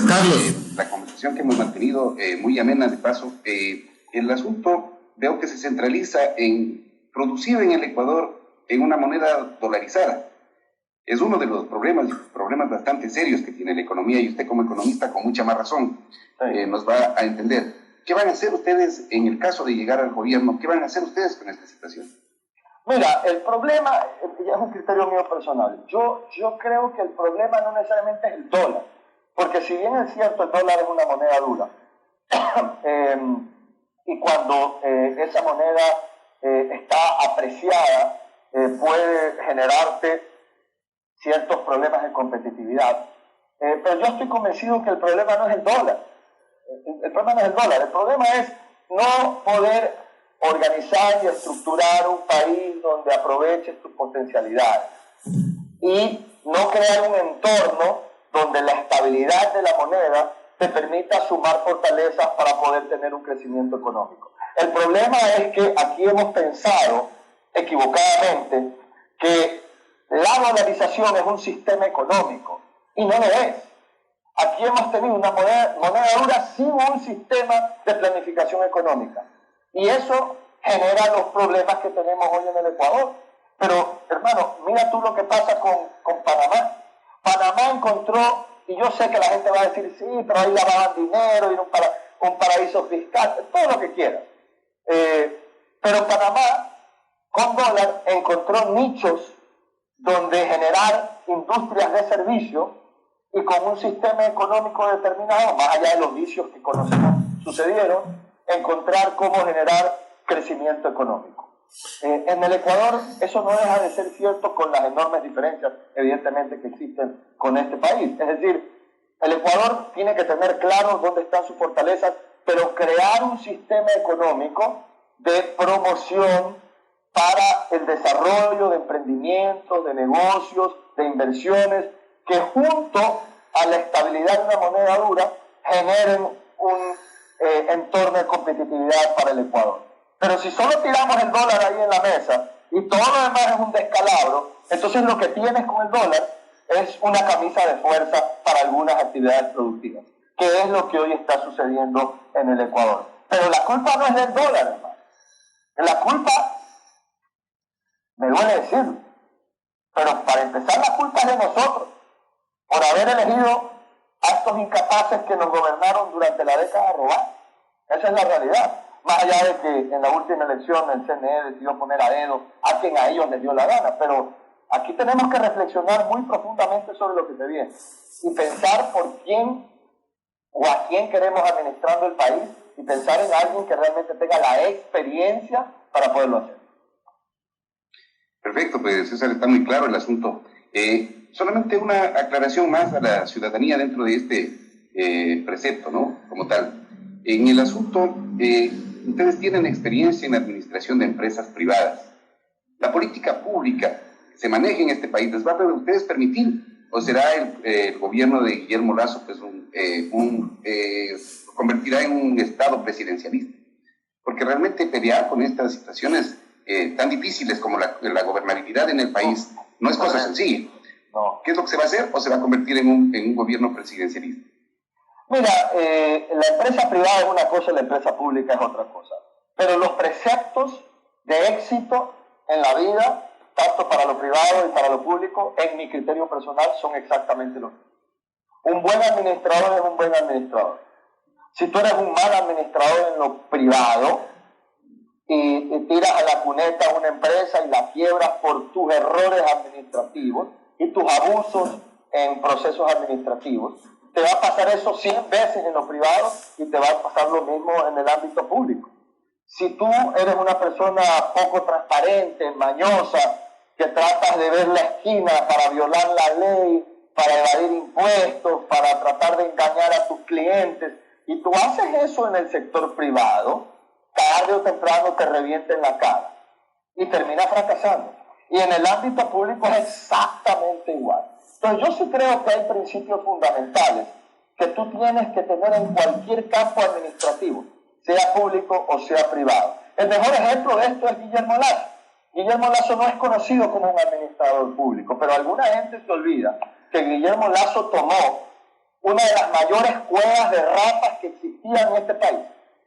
la conversación que hemos mantenido, muy amena de paso, el asunto veo que se centraliza en producir en el Ecuador en una moneda dolarizada. Es uno de los problemas bastante serios que tiene la economía, y usted como economista con mucha más razón nos va a entender. ¿Qué van a hacer ustedes en el caso de llegar al gobierno? ¿Qué van a hacer ustedes con esta situación? Mira, el problema, ya es un criterio mío personal, yo creo que el problema no necesariamente es el dólar, porque si bien es cierto el dólar es una moneda dura, y cuando esa moneda está apreciada, puede generarte ciertos problemas de competitividad, pero yo estoy convencido que el problema no es el dólar. El problema no es el dólar, el problema es no poder organizar y estructurar un país donde aproveches tus potencialidades y no crear un entorno donde la estabilidad de la moneda te permita sumar fortalezas para poder tener un crecimiento económico. El problema es que aquí hemos pensado equivocadamente que la dolarización es un sistema económico y no lo es. Aquí hemos tenido una moneda dura sin un sistema de planificación económica. Y eso genera los problemas que tenemos hoy en el Ecuador. Pero, hermano, mira tú lo que pasa con Panamá. Panamá encontró, y yo sé que la gente va a decir, sí, pero ahí lavaban dinero, y un paraíso fiscal, todo lo que quieras. Pero Panamá, con dólar, encontró nichos donde generar industrias de servicio y con un sistema económico determinado, más allá de los vicios que conocemos sucedieron, encontrar cómo generar crecimiento económico. En el Ecuador eso no deja de ser cierto con las enormes diferencias, evidentemente, que existen con este país. Es decir, el Ecuador tiene que tener claro dónde están sus fortalezas, pero crear un sistema económico de promoción para el desarrollo de emprendimientos, de negocios, de inversiones, que junto a la estabilidad de una moneda dura generen un entorno de competitividad para el Ecuador. Pero si solo tiramos el dólar ahí en la mesa y todo lo demás es un descalabro, entonces lo que tienes con el dólar es una camisa de fuerza para algunas actividades productivas, que es lo que hoy está sucediendo en el Ecuador. Pero la culpa no es del dólar, hermano. La culpa, me duele decirlo, pero para empezar la culpa es de nosotros, por haber elegido a estos incapaces que nos gobernaron durante la década a robar. Esa es la realidad. Más allá de que en la última elección el CNE decidió poner a dedo a quien a ellos les dio la gana. Pero aquí tenemos que reflexionar muy profundamente sobre lo que se viene y pensar por quién o a quién queremos administrando el país y pensar en alguien que realmente tenga la experiencia para poderlo hacer. Perfecto, pues César, está muy claro el asunto. Solamente una aclaración más a la ciudadanía dentro de este precepto, ¿no? Como tal. En el asunto, ustedes tienen experiencia en administración de empresas privadas. La política pública que se maneja en este país, ¿les va a ustedes permitir? ¿O será el gobierno de Guillermo Lasso pues convertirá en un estado presidencialista? Porque realmente pelear con estas situaciones tan difíciles como la gobernabilidad en el país no es cosa sencilla. No. ¿Qué es lo que se va a hacer? ¿O se va a convertir en un gobierno presidencialista? Mira, la empresa privada es una cosa y la empresa pública es otra cosa. Pero los preceptos de éxito en la vida, tanto para lo privado y para lo público, en mi criterio personal, son exactamente los mismos. Un buen administrador es un buen administrador. Si tú eres un mal administrador en lo privado y tiras a la cuneta a una empresa y la quiebras por tus errores administrativos y tus abusos en procesos administrativos, te va a pasar eso 100 veces en lo privado y te va a pasar lo mismo en el ámbito público. Si tú eres una persona poco transparente, mañosa, que tratas de ver la esquina para violar la ley, para evadir impuestos, para tratar de engañar a tus clientes, y tú haces eso en el sector privado, tarde o temprano te revienta en la cara y termina fracasando. Y en el ámbito público es exactamente igual. Entonces yo sí creo que hay principios fundamentales que tú tienes que tener en cualquier campo administrativo, sea público o sea privado. El mejor ejemplo de esto es Guillermo Lasso. Guillermo Lasso no es conocido como un administrador público, pero alguna gente se olvida que Guillermo Lasso tomó una de las mayores cuevas de ratas que existían en este país,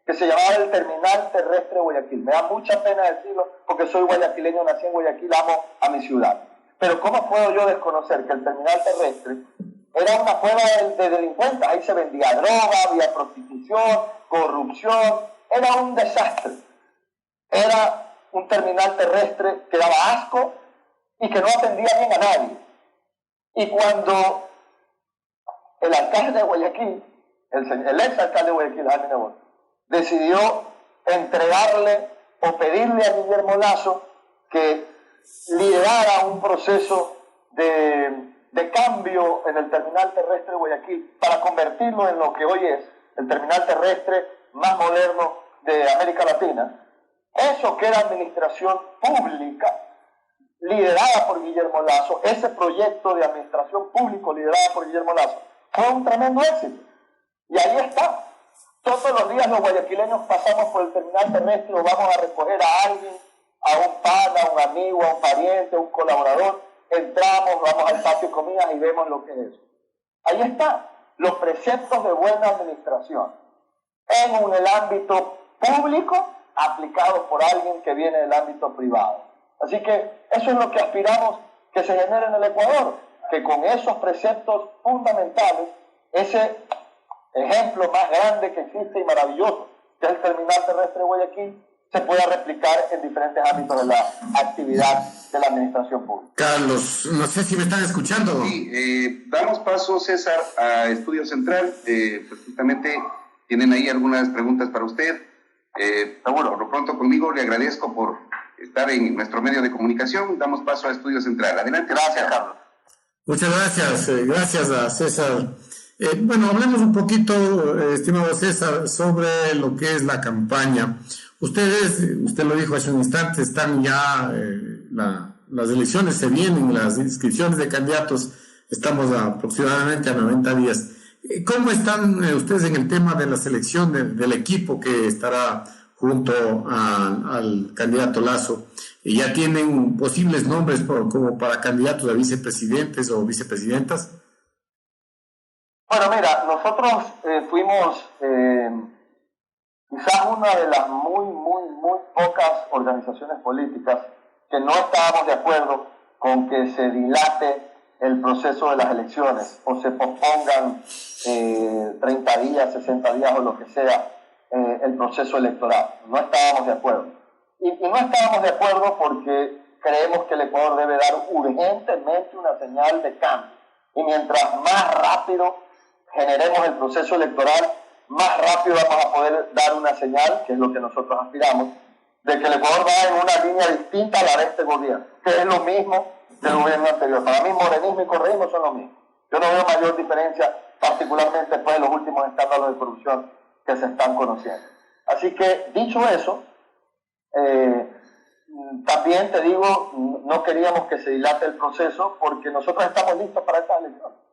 que se llamaba el Terminal Terrestre Guayaquil. Me da mucha pena decirlo porque soy guayaquileño, nací en Guayaquil, amo a mi ciudad. Pero ¿cómo puedo yo desconocer que el Terminal Terrestre era una cueva de delincuentes? Ahí se vendía droga, había prostitución, corrupción, era un desastre. Era un terminal terrestre que daba asco y que no atendía bien a nadie. Y cuando el alcalde de Guayaquil, el ex alcalde de Guayaquil, Jaime Nebot, decidió entregarle o pedirle a Guillermo Lasso que liderara un proceso de cambio en el terminal terrestre de Guayaquil para convertirlo en lo que hoy es el terminal terrestre más moderno de América Latina. Eso que era administración pública liderada por Guillermo Lasso, ese proyecto de administración pública liderada por Guillermo Lasso, fue un tremendo éxito. Y ahí está. Todos los días los guayaquileños pasamos por el terminal terrestre o vamos a recoger a alguien, a un pana, a un amigo, a un pariente, a un colaborador. Entramos, vamos al patio de comidas y vemos lo que es eso. Ahí está. Los preceptos de buena administración en el ámbito público aplicados por alguien que viene del ámbito privado. Así que eso es lo que aspiramos que se genere en el Ecuador, que con esos preceptos fundamentales, ese ejemplo más grande que existe y maravilloso, que es el terminal terrestre de Guayaquil, se pueda replicar en diferentes ámbitos de la actividad de la administración pública. Carlos, no sé si me están escuchando. Sí, damos paso, César, a Estudio Central. Pues justamente tienen ahí algunas preguntas para usted. Seguro, por lo pronto conmigo le agradezco por estar en nuestro medio de comunicación. Damos paso a Estudio Central. Adelante. Gracias, Carlos. Muchas gracias, gracias a César. Bueno, hablemos un poquito, estimado César, sobre lo que es la campaña. Usted lo dijo hace un instante, están ya, las elecciones se vienen, las inscripciones de candidatos, estamos aproximadamente a 90 días. ¿Cómo están ustedes en el tema de la selección del equipo que estará junto al candidato Lasso? ¿Ya tienen posibles nombres como para candidatos a vicepresidentes o vicepresidentas? Bueno, mira, nosotros fuimos quizás una de las muy pocas organizaciones políticas que no estábamos de acuerdo con que se dilate el proceso de las elecciones o se pospongan 30 días, 60 días o lo que sea el proceso electoral. No estábamos de acuerdo. Y no estábamos de acuerdo porque creemos que el Ecuador debe dar urgentemente una señal de cambio. Y mientras más rápido generemos el proceso electoral, más rápido vamos a poder dar una señal, que es lo que nosotros aspiramos, de que el Ecuador va en una línea distinta a la de este gobierno, que es lo mismo del gobierno anterior. Para mí, morenismo y correísmo son lo mismo. Yo no veo mayor diferencia, particularmente después de los últimos escándalos de corrupción que se están conociendo. Así que, dicho eso, también te digo, no queríamos que se dilate el proceso porque nosotros estamos listos para esta elección.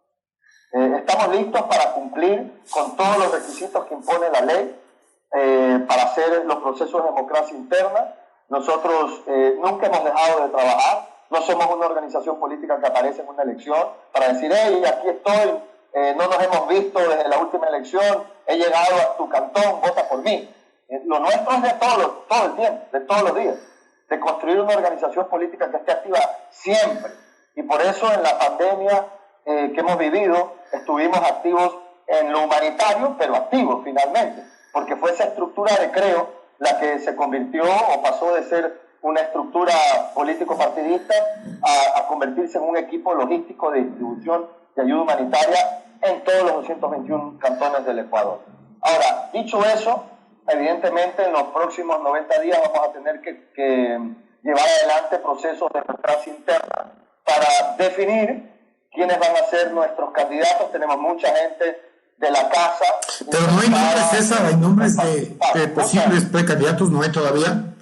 Estamos listos para cumplir con todos los requisitos que impone la ley, para hacer los procesos de democracia interna. Nosotros nunca hemos dejado de trabajar. No somos una organización política que aparece en una elección para decir, hey, aquí estoy, no nos hemos visto desde la última elección, he llegado a tu cantón, vota por mí. Lo nuestro es de todo el tiempo, de todos los días, de construir una organización política que esté activa siempre. Y por eso en la pandemia que hemos vivido, estuvimos activos en lo humanitario, pero activos finalmente, porque fue esa estructura de Creo la que se convirtió o pasó de ser una estructura político-partidista a convertirse en un equipo logístico de distribución de ayuda humanitaria en todos los 221 cantones del Ecuador. Ahora, dicho eso, evidentemente en los próximos 90 días vamos a tener que llevar adelante procesos de democracia interna para definir quiénes van a ser nuestros candidatos. Tenemos mucha gente de la casa. Pero no hay nombres, César, hay nombres de posibles precandidatos, ¿no hay todavía?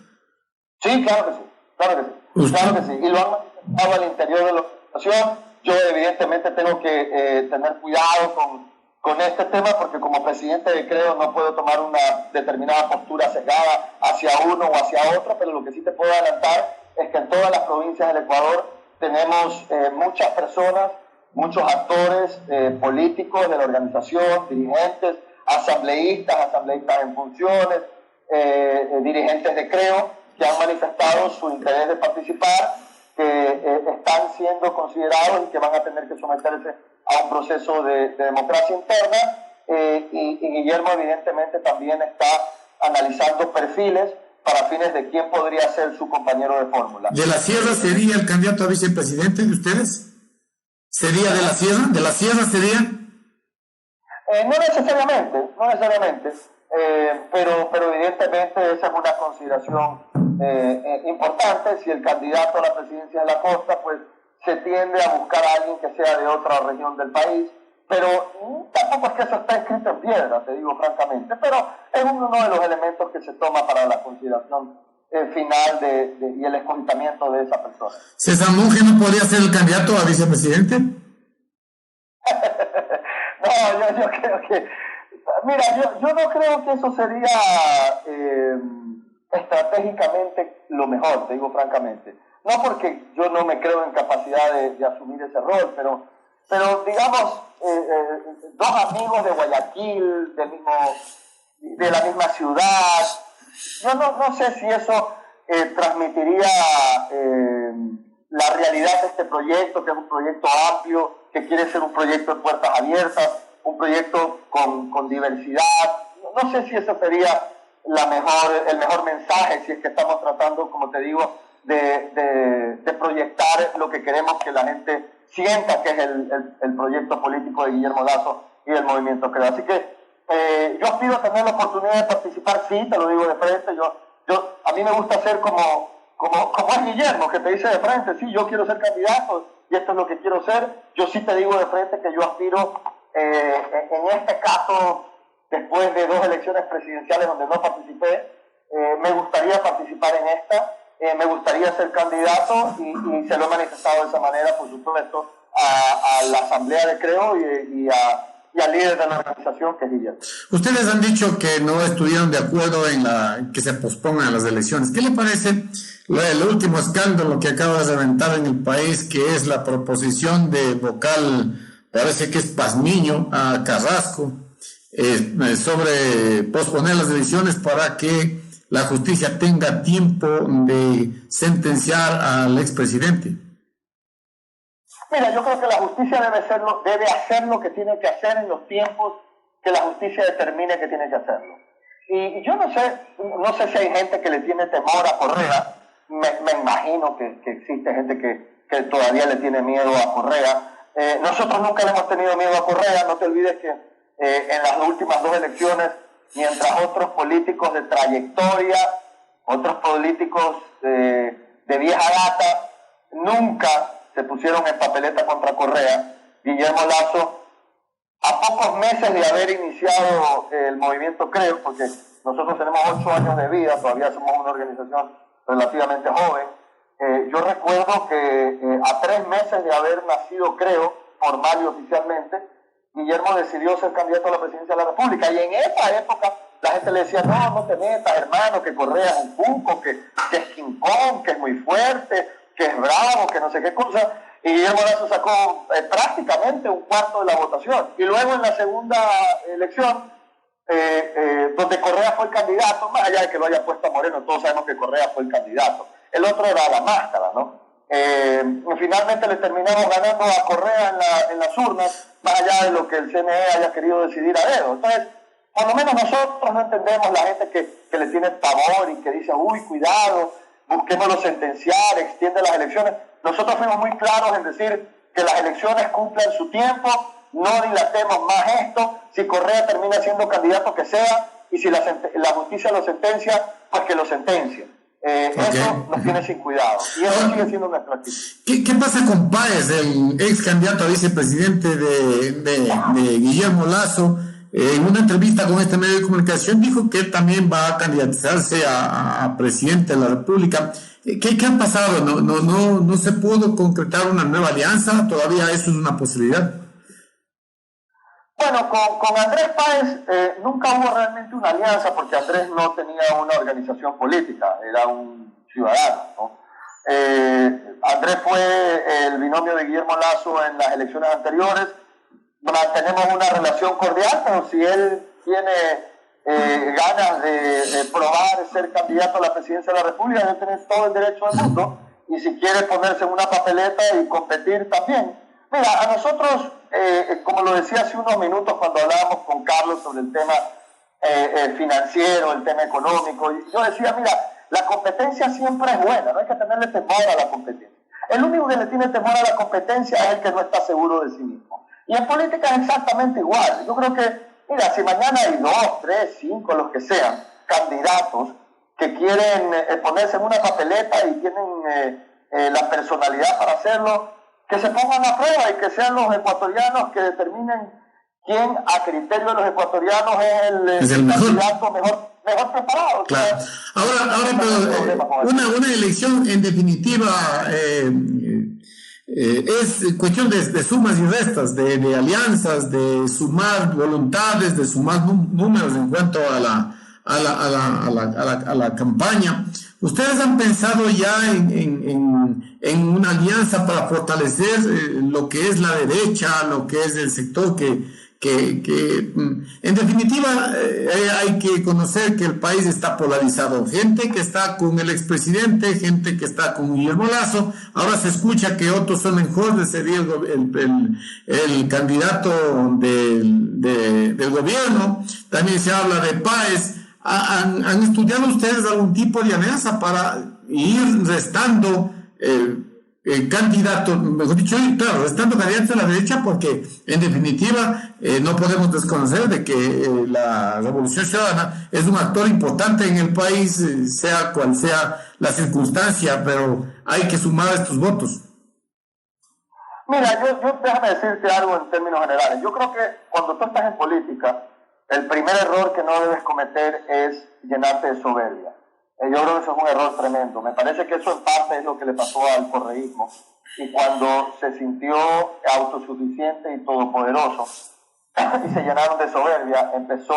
Sí, claro que sí, claro que sí. Claro que sí. Y lo han manifestado al interior de la organización. Yo evidentemente tengo que tener cuidado con este tema porque como presidente de Creo no puedo tomar una determinada postura sesgada hacia uno o hacia otro, pero lo que sí te puedo adelantar es que en todas las provincias del Ecuador tenemos muchas personas, muchos actores políticos de la organización, dirigentes, asambleístas en funciones, dirigentes de Creo, que han manifestado su interés de participar, que están siendo considerados y que van a tener que someterse a un proceso de democracia interna, y Guillermo evidentemente también está analizando perfiles para fines de quién podría ser su compañero de fórmula. ¿De la Sierra sería el candidato a vicepresidente de ustedes? ¿Sería de la Sierra? ¿De la Sierra sería? No necesariamente, pero evidentemente esa es una consideración importante. Si el candidato a la presidencia de la costa, pues se tiende a buscar a alguien que sea de otra región del país, pero tampoco es que eso está escrito en piedra, te digo francamente, pero es uno de los elementos que se toma para la consideración final y el escogimiento de esa persona. ¿César Monge no podría ser el candidato a vicepresidente? No, yo creo que... Mira, yo no creo que eso sería estratégicamente lo mejor, te digo francamente. No porque yo no me creo en capacidad de asumir ese rol, pero digamos, dos amigos de Guayaquil, de la misma ciudad, yo no sé si eso transmitiría la realidad de este proyecto, que es un proyecto amplio, que quiere ser un proyecto de puertas abiertas, un proyecto con diversidad. No sé si eso sería el mejor mensaje, si es que estamos tratando, como te digo, de proyectar lo que queremos que la gente sienta que es el proyecto político de Guillermo Lasso y del movimiento Creo. Así que yo aspiro a tener la oportunidad de participar, sí, te lo digo de frente. A mí me gusta ser como es Guillermo, que te dice de frente, sí, yo quiero ser candidato y esto es lo que quiero ser. Yo sí te digo de frente que yo aspiro, en este caso, después de 2 elecciones presidenciales donde no participé, me gustaría participar en esta. Me gustaría ser candidato y se lo he manifestado de esa manera, por supuesto, a la Asamblea de Creo y al líder de la organización, que es Guillermo. Ustedes han dicho que no estuvieron de acuerdo en que se pospongan las elecciones. ¿Qué le parece el último escándalo que acaba de reventar en el país, que es la proposición de vocal, parece que es Pazmiño, a Carrasco, sobre posponer las elecciones para que la justicia tenga tiempo de sentenciar al expresidente? Mira, yo creo que la justicia debe hacer lo que tiene que hacer en los tiempos que la justicia determine que tiene que hacerlo. Y yo no sé si hay gente que le tiene temor a Correa. Me imagino que existe gente que todavía le tiene miedo a Correa. Nosotros nunca le hemos tenido miedo a Correa. No te olvides que en las últimas 2 elecciones, mientras otros políticos de trayectoria, otros políticos de vieja data, nunca se pusieron en papeleta contra Correa, Guillermo Lasso, a pocos meses de haber iniciado el movimiento Creo, porque nosotros tenemos 8 años de vida, todavía somos una organización relativamente joven, yo recuerdo que a 3 meses de haber nacido Creo, formal y oficialmente, Guillermo decidió ser candidato a la presidencia de la República, y en esa época la gente le decía, no te metas, hermano, que Correa es un cuco, que es King Kong, que es muy fuerte, que es bravo, que no sé qué cosa, y Guillermo Lasso sacó prácticamente 1/4 de la votación. Y luego en la segunda elección, donde Correa fue el candidato, más allá de que lo haya puesto a Moreno, todos sabemos que Correa fue el candidato, el otro era la máscara, ¿no? Finalmente le terminamos ganando a Correa en las urnas, más allá de lo que el CNE haya querido decidir a dedo. Entonces, por lo menos nosotros no entendemos la gente que le tiene pavor y que dice, uy, cuidado, busquémoslo sentenciar, extiende las elecciones. Nosotros fuimos muy claros en decir que las elecciones cumplan su tiempo, no dilatemos más esto. Si Correa termina siendo candidato, que sea, y si la justicia lo sentencia, pues que lo sentencia. Eso nos tiene sin cuidado, y eso sigue siendo nuestra actitud. ¿Qué pasa con Páez, el ex candidato a vicepresidente de Guillermo Lasso? En una entrevista con este medio de comunicación dijo que él también va a candidatarse a presidente de la República. ¿Qué ha pasado? ¿No se pudo concretar una nueva alianza? ¿Todavía eso es una posibilidad? Bueno, con Andrés Páez nunca hubo realmente una alianza, porque Andrés no tenía una organización política, era un ciudadano, ¿no? Andrés fue el binomio de Guillermo Lasso en las elecciones anteriores. Mantenemos una relación cordial, pero si él tiene ganas de probar ser candidato a la presidencia de la República, debe tener todo el derecho del mundo, y si quiere ponerse en una papeleta y competir también. Mira, a nosotros, como lo decía hace unos minutos cuando hablábamos con Carlos sobre el tema financiero, el tema económico, yo decía, mira, la competencia siempre es buena, no hay que tenerle temor a la competencia. El único que le tiene temor a la competencia es el que no está seguro de sí mismo. Y en política es exactamente igual. Yo creo que, mira, si mañana hay 2, 3, 5, los que sean, candidatos que quieren ponerse en una papeleta y tienen la personalidad para hacerlo, que se pongan a prueba y que sean los ecuatorianos que determinen quién, a criterio de los ecuatorianos, es el candidato mejor preparado. Claro. Ahora pero una elección en definitiva es cuestión de sumas y restas, de alianzas, de sumar voluntades, de sumar números en cuanto a la campaña. ¿Ustedes han pensado ya en una alianza para fortalecer lo que es la derecha, lo que es el sector que en definitiva hay que conocer que el país está polarizado? Gente que está con el expresidente, gente que está con Guillermo Lasso. Ahora se escucha que Otto Sonnenholz sería el candidato del gobierno. También se habla de Páez. ¿Han estudiado ustedes algún tipo de alianza para ir restando candidatos, mejor dicho, claro, restando candidatos a la derecha? Porque en definitiva no podemos desconocer de que la Revolución Ciudadana es un actor importante en el país, sea cual sea la circunstancia, pero hay que sumar estos votos. Mira, yo déjame decirte algo en términos generales. Yo creo que cuando tú estás en política, el primer error que no debes cometer es llenarte de soberbia. Yo creo que eso es un error tremendo. Me parece que eso en parte es lo que le pasó al correísmo. Y cuando se sintió autosuficiente y todopoderoso y se llenaron de soberbia, empezó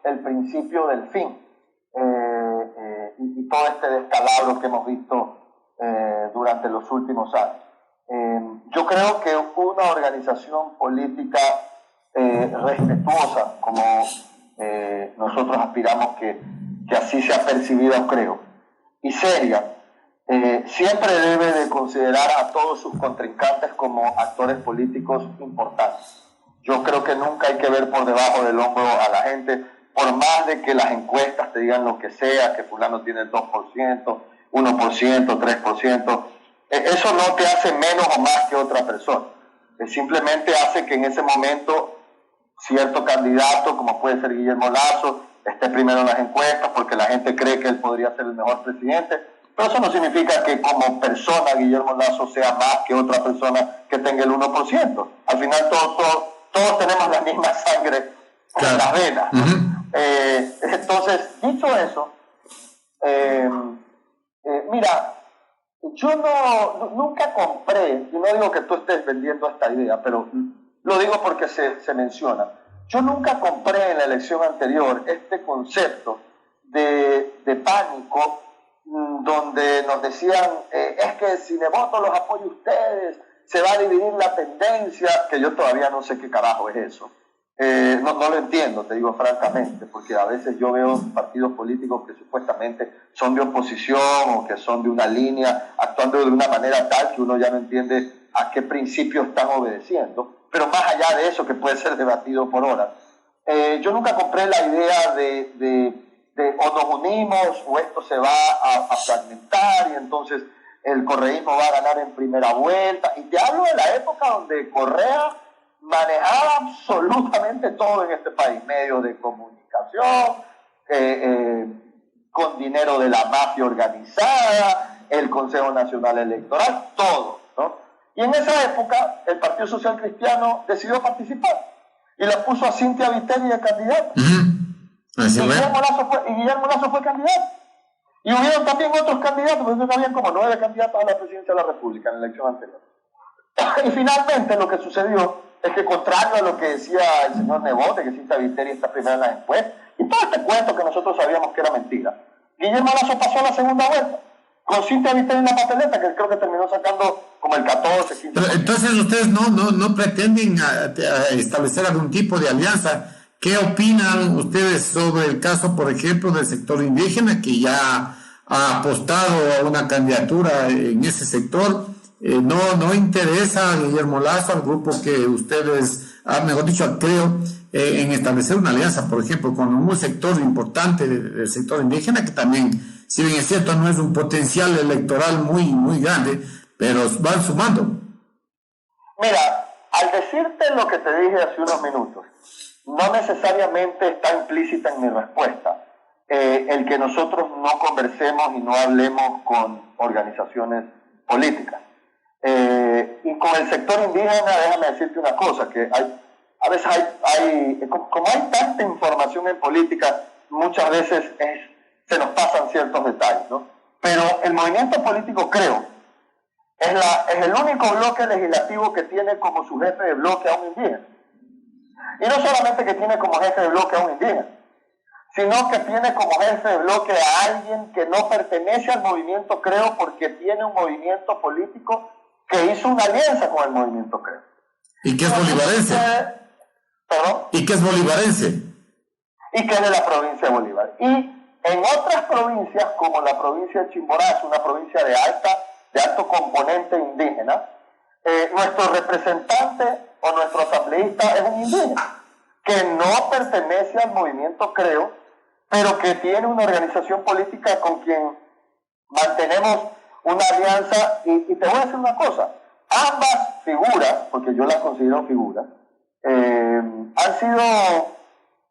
el principio del fin. Y todo este descalabro que hemos visto durante los últimos años. Yo creo que una organización política respetuosa, como nosotros aspiramos que así sea percibida, creo, y seria, siempre debe de considerar a todos sus contrincantes como actores políticos importantes. Yo creo que nunca hay que ver por debajo del hombro a la gente, por más de que las encuestas te digan lo que sea, que fulano tiene el 2%, 1%, 3%, eso no te hace menos o más que otra persona. Simplemente hace que en ese momento cierto candidato, como puede ser Guillermo Lasso, esté primero en las encuestas porque la gente cree que él podría ser el mejor presidente, pero eso no significa que como persona Guillermo Lasso sea más que otra persona que tenga el 1%. Al final todos tenemos la misma sangre en las venas. Entonces, dicho eso, mira, yo nunca compré, y no digo que tú estés vendiendo esta idea, pero lo digo porque se menciona. Yo nunca compré en la elección anterior este concepto de pánico, donde nos decían, es que si me voto los apoyo a ustedes, se va a dividir la tendencia, que yo todavía no sé qué carajo es eso. No lo entiendo, te digo francamente, porque a veces yo veo partidos políticos que supuestamente son de oposición o que son de una línea, actuando de una manera tal que uno ya no entiende a qué principios están obedeciendo. Pero más allá de eso, que puede ser debatido por horas, yo nunca compré la idea de o nos unimos o esto se va a fragmentar y entonces el correísmo va a ganar en primera vuelta. Y te hablo de la época donde Correa manejaba absolutamente todo en este país, medios de comunicación, con dinero de la mafia organizada, el Consejo Nacional Electoral, todo, ¿no? Y en esa época el Partido Social Cristiano decidió participar y la puso a Cynthia Viteri de candidata. Y Guillermo Lasso fue candidato. Y hubieron también otros candidatos, porque habían como 9 candidatos a la presidencia de la República en la elección anterior. Y finalmente lo que sucedió es que, contrario a lo que decía el señor Nebote, que Cynthia Viteri está primera en las encuestas, y todo este cuento que nosotros sabíamos que era mentira, Guillermo Lasso pasó a la segunda vuelta, con Cynthia Viteri en la papeleta, que creo que terminó sacando como el 14, 15%. Entonces ustedes no pretenden establecer algún tipo de alianza. ¿Qué opinan ustedes sobre el caso, por ejemplo, del sector indígena, que ya ha apostado a una candidatura en ese sector? No interesa a Guillermo Lasso, al grupo que ustedes, mejor dicho, creo, en establecer una alianza, por ejemplo, con un sector importante del sector indígena, que también, si bien es cierto, no es un potencial electoral muy grande, pero van sumando. Mira, al decirte lo que te dije hace unos minutos, no necesariamente está implícita en mi respuesta el que nosotros no conversemos y no hablemos con organizaciones políticas. Y con el sector indígena, déjame decirte una cosa, que a veces como hay tanta información en política, muchas veces se nos pasan ciertos detalles, ¿no? Pero el movimiento político, creo, es el único bloque legislativo que tiene como su jefe de bloque a un indígena. Y no solamente que tiene como jefe de bloque a un indígena, sino que tiene como jefe de bloque a alguien que no pertenece al movimiento Creo, porque tiene un movimiento político que hizo una alianza con el movimiento Creo. ¿Y que es bolivarense? ¿Perdón? ¿Y que es bolivarense? Y que es de la provincia de Bolívar. Y en otras provincias, como la provincia de Chimborazo, una provincia de alto componente indígena, nuestro representante o nuestro asambleísta es un indígena que no pertenece al movimiento Creo, pero que tiene una organización política con quien mantenemos una alianza. Y te voy a decir una cosa, ambas figuras, porque yo las considero figuras, han sido,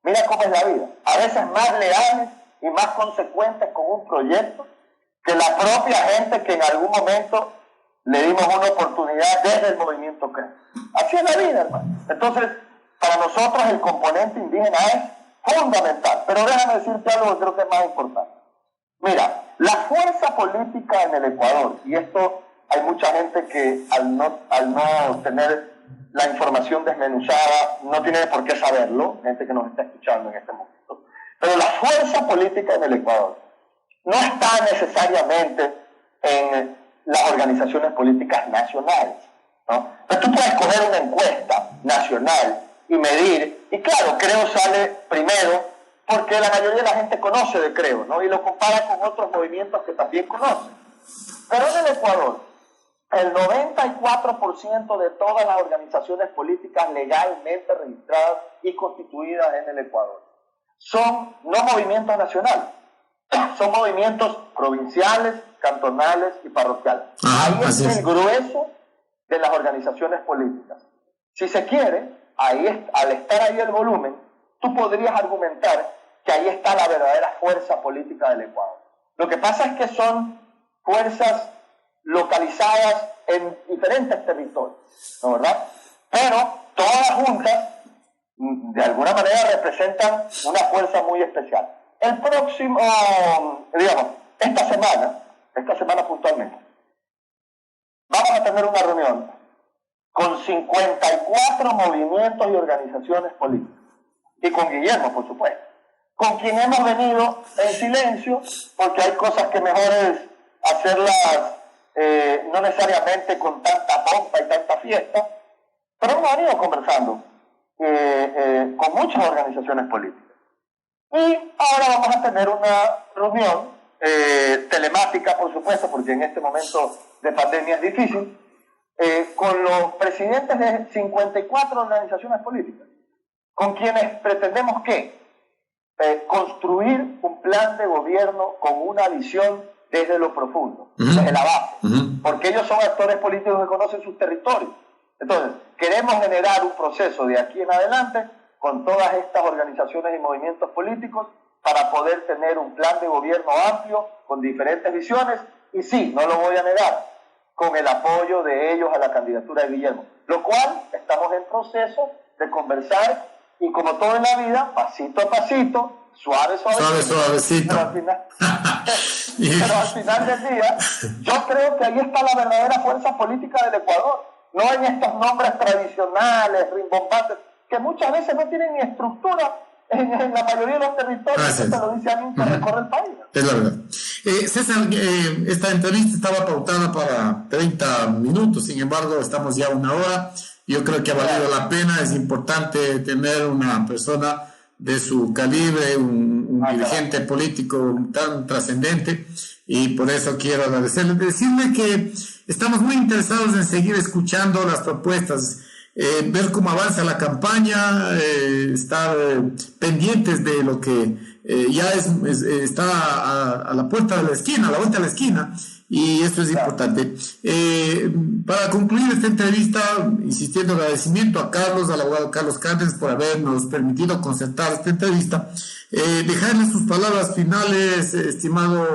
mira cómo es la vida, a veces más leales y más consecuentes con un proyecto que la propia gente que en algún momento le dimos una oportunidad desde el movimiento Creo. Así es la vida, hermano. Entonces, para nosotros el componente indígena es fundamental. Pero déjame decirte algo que creo que es más importante. Mira, la fuerza política en el Ecuador, y esto hay mucha gente que al no tener la información desmenuzada no tiene por qué saberlo, gente que nos está escuchando en este momento, pero la fuerza política en el Ecuador no está necesariamente en las organizaciones políticas nacionales, ¿no? Pero tú puedes coger una encuesta nacional y medir, y claro, Creo sale primero porque la mayoría de la gente conoce de Creo, ¿no? Y lo compara con otros movimientos que también conocen. Pero en el Ecuador, el 94% de todas las organizaciones políticas legalmente registradas y constituidas en el Ecuador son no movimientos nacionales, son movimientos provinciales, cantonales y parroquiales. Ahí es el grueso de las organizaciones políticas. Si se quiere, al estar ahí el volumen, tú podrías argumentar que ahí está la verdadera fuerza política del Ecuador. Lo que pasa es que son fuerzas localizadas en diferentes territorios, ¿no, verdad? Pero todas juntas, de alguna manera, representan una fuerza muy especial. El próximo, esta semana puntualmente, vamos a tener una reunión con 54 movimientos y organizaciones políticas, y con Guillermo, por supuesto, con quien hemos venido en silencio, porque hay cosas que mejor es hacerlas no necesariamente con tanta pompa y tanta fiesta, pero hemos venido conversando con muchas organizaciones políticas. Y ahora vamos a tener una reunión telemática, por supuesto, porque en este momento de pandemia es difícil, con los presidentes de 54 organizaciones políticas, con quienes pretendemos construir un plan de gobierno con una visión desde lo profundo, desde la base, porque ellos son actores políticos que conocen sus territorios. Entonces, queremos generar un proceso de aquí en adelante con todas estas organizaciones y movimientos políticos para poder tener un plan de gobierno amplio con diferentes visiones y sí, no lo voy a negar, con el apoyo de ellos a la candidatura de Guillermo, lo cual estamos en proceso de conversar y como todo en la vida, pasito a pasito, suavecito. Pero al final del día, yo creo que ahí está la verdadera fuerza política del Ecuador, no en estos nombres tradicionales, rimbombantes, que muchas veces no tienen ni estructura en la mayoría de los territorios, que se lo dice alguien que recorre el país. Es la verdad. César, esta entrevista estaba pautada para 30 minutos, sin embargo, estamos ya a 1 hora. Yo creo que ha valido la pena, es importante tener una persona de su calibre, un dirigente político tan trascendente, y por eso quiero agradecerle, decirle que estamos muy interesados en seguir escuchando las propuestas, ver cómo avanza la campaña, estar pendientes de lo que ya está a la puerta de la esquina, a la vuelta de la esquina, y esto es importante. Para concluir esta entrevista, insistiendo en agradecimiento a Carlos, al abogado Carlos Cárdenas, por habernos permitido concertar esta entrevista, dejarle sus palabras finales, estimado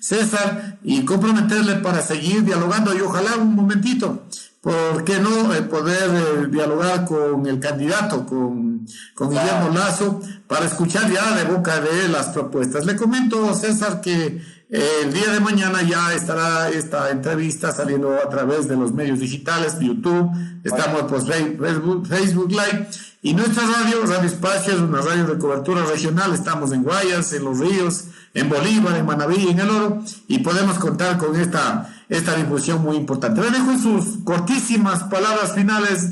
César, y comprometerle para seguir dialogando, y ojalá un momentito, ¿por qué no poder dialogar con el candidato, con Guillermo Lasso, para escuchar ya de boca de las propuestas? Le comento, César, que el día de mañana ya estará esta entrevista saliendo a través de los medios digitales, YouTube, estamos por Facebook Live, y nuestra radio Espacio, es una radio de cobertura regional, estamos en Guayas, en Los Ríos, en Bolívar, en Manabí, en El Oro, y podemos contar con esta difusión muy importante. Le dejo sus cortísimas palabras finales,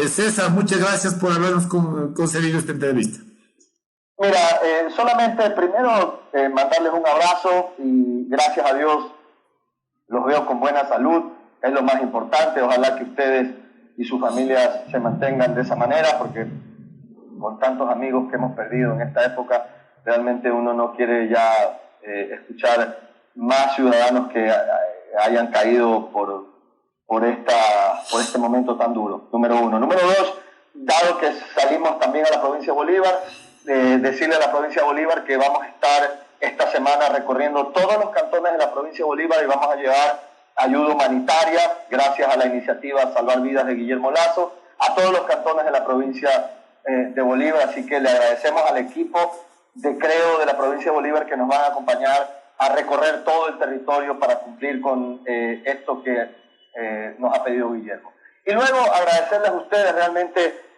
César, muchas gracias por habernos concedido esta entrevista. Mira, solamente primero mandarles un abrazo y gracias a Dios los veo con buena salud, es lo más importante, ojalá que ustedes y sus familias se mantengan de esa manera, porque con tantos amigos que hemos perdido en esta época, realmente uno no quiere ya escuchar más ciudadanos que hayan caído por este momento tan duro, número uno. Número dos, dado que salimos también a la provincia de Bolívar, decirle a la provincia de Bolívar que vamos a estar esta semana recorriendo todos los cantones de la provincia de Bolívar y vamos a llevar ayuda humanitaria, gracias a la iniciativa Salvar Vidas de Guillermo Lasso, a todos los cantones de la provincia de Bolívar, así que le agradecemos al equipo de Creo de la provincia de Bolívar que nos van a acompañar a recorrer todo el territorio para cumplir con esto que nos ha pedido Guillermo. Y luego agradecerles a ustedes, realmente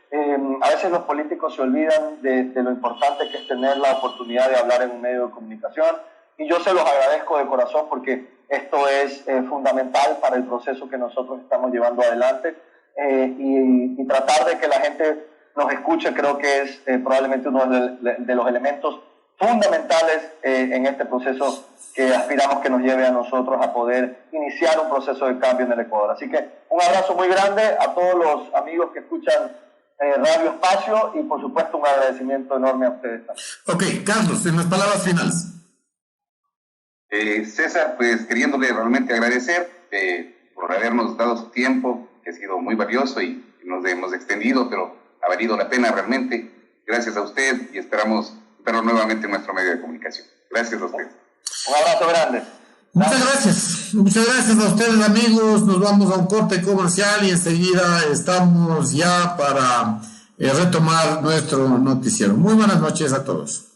a veces los políticos se olvidan de lo importante que es tener la oportunidad de hablar en un medio de comunicación, y yo se los agradezco de corazón porque esto es fundamental para el proceso que nosotros estamos llevando adelante, y tratar de que la gente nos escuche creo que es probablemente uno de los elementos fundamentales en este proceso que aspiramos que nos lleve a nosotros a poder iniciar un proceso de cambio en el Ecuador. Así que un abrazo muy grande a todos los amigos que escuchan Radio Espacio y por supuesto un agradecimiento enorme a ustedes también. Ok, Carlos, en las palabras finales. César, pues queriéndole realmente agradecer por habernos dado su tiempo, que ha sido muy valioso y nos hemos extendido, pero ha valido la pena realmente. Gracias a usted y esperamos verlo nuevamente en nuestro medio de comunicación. Gracias a usted. Un abrazo grande. Muchas gracias a ustedes, amigos. Nos vamos a un corte comercial y enseguida estamos ya para retomar nuestro noticiero. Muy buenas noches a todos.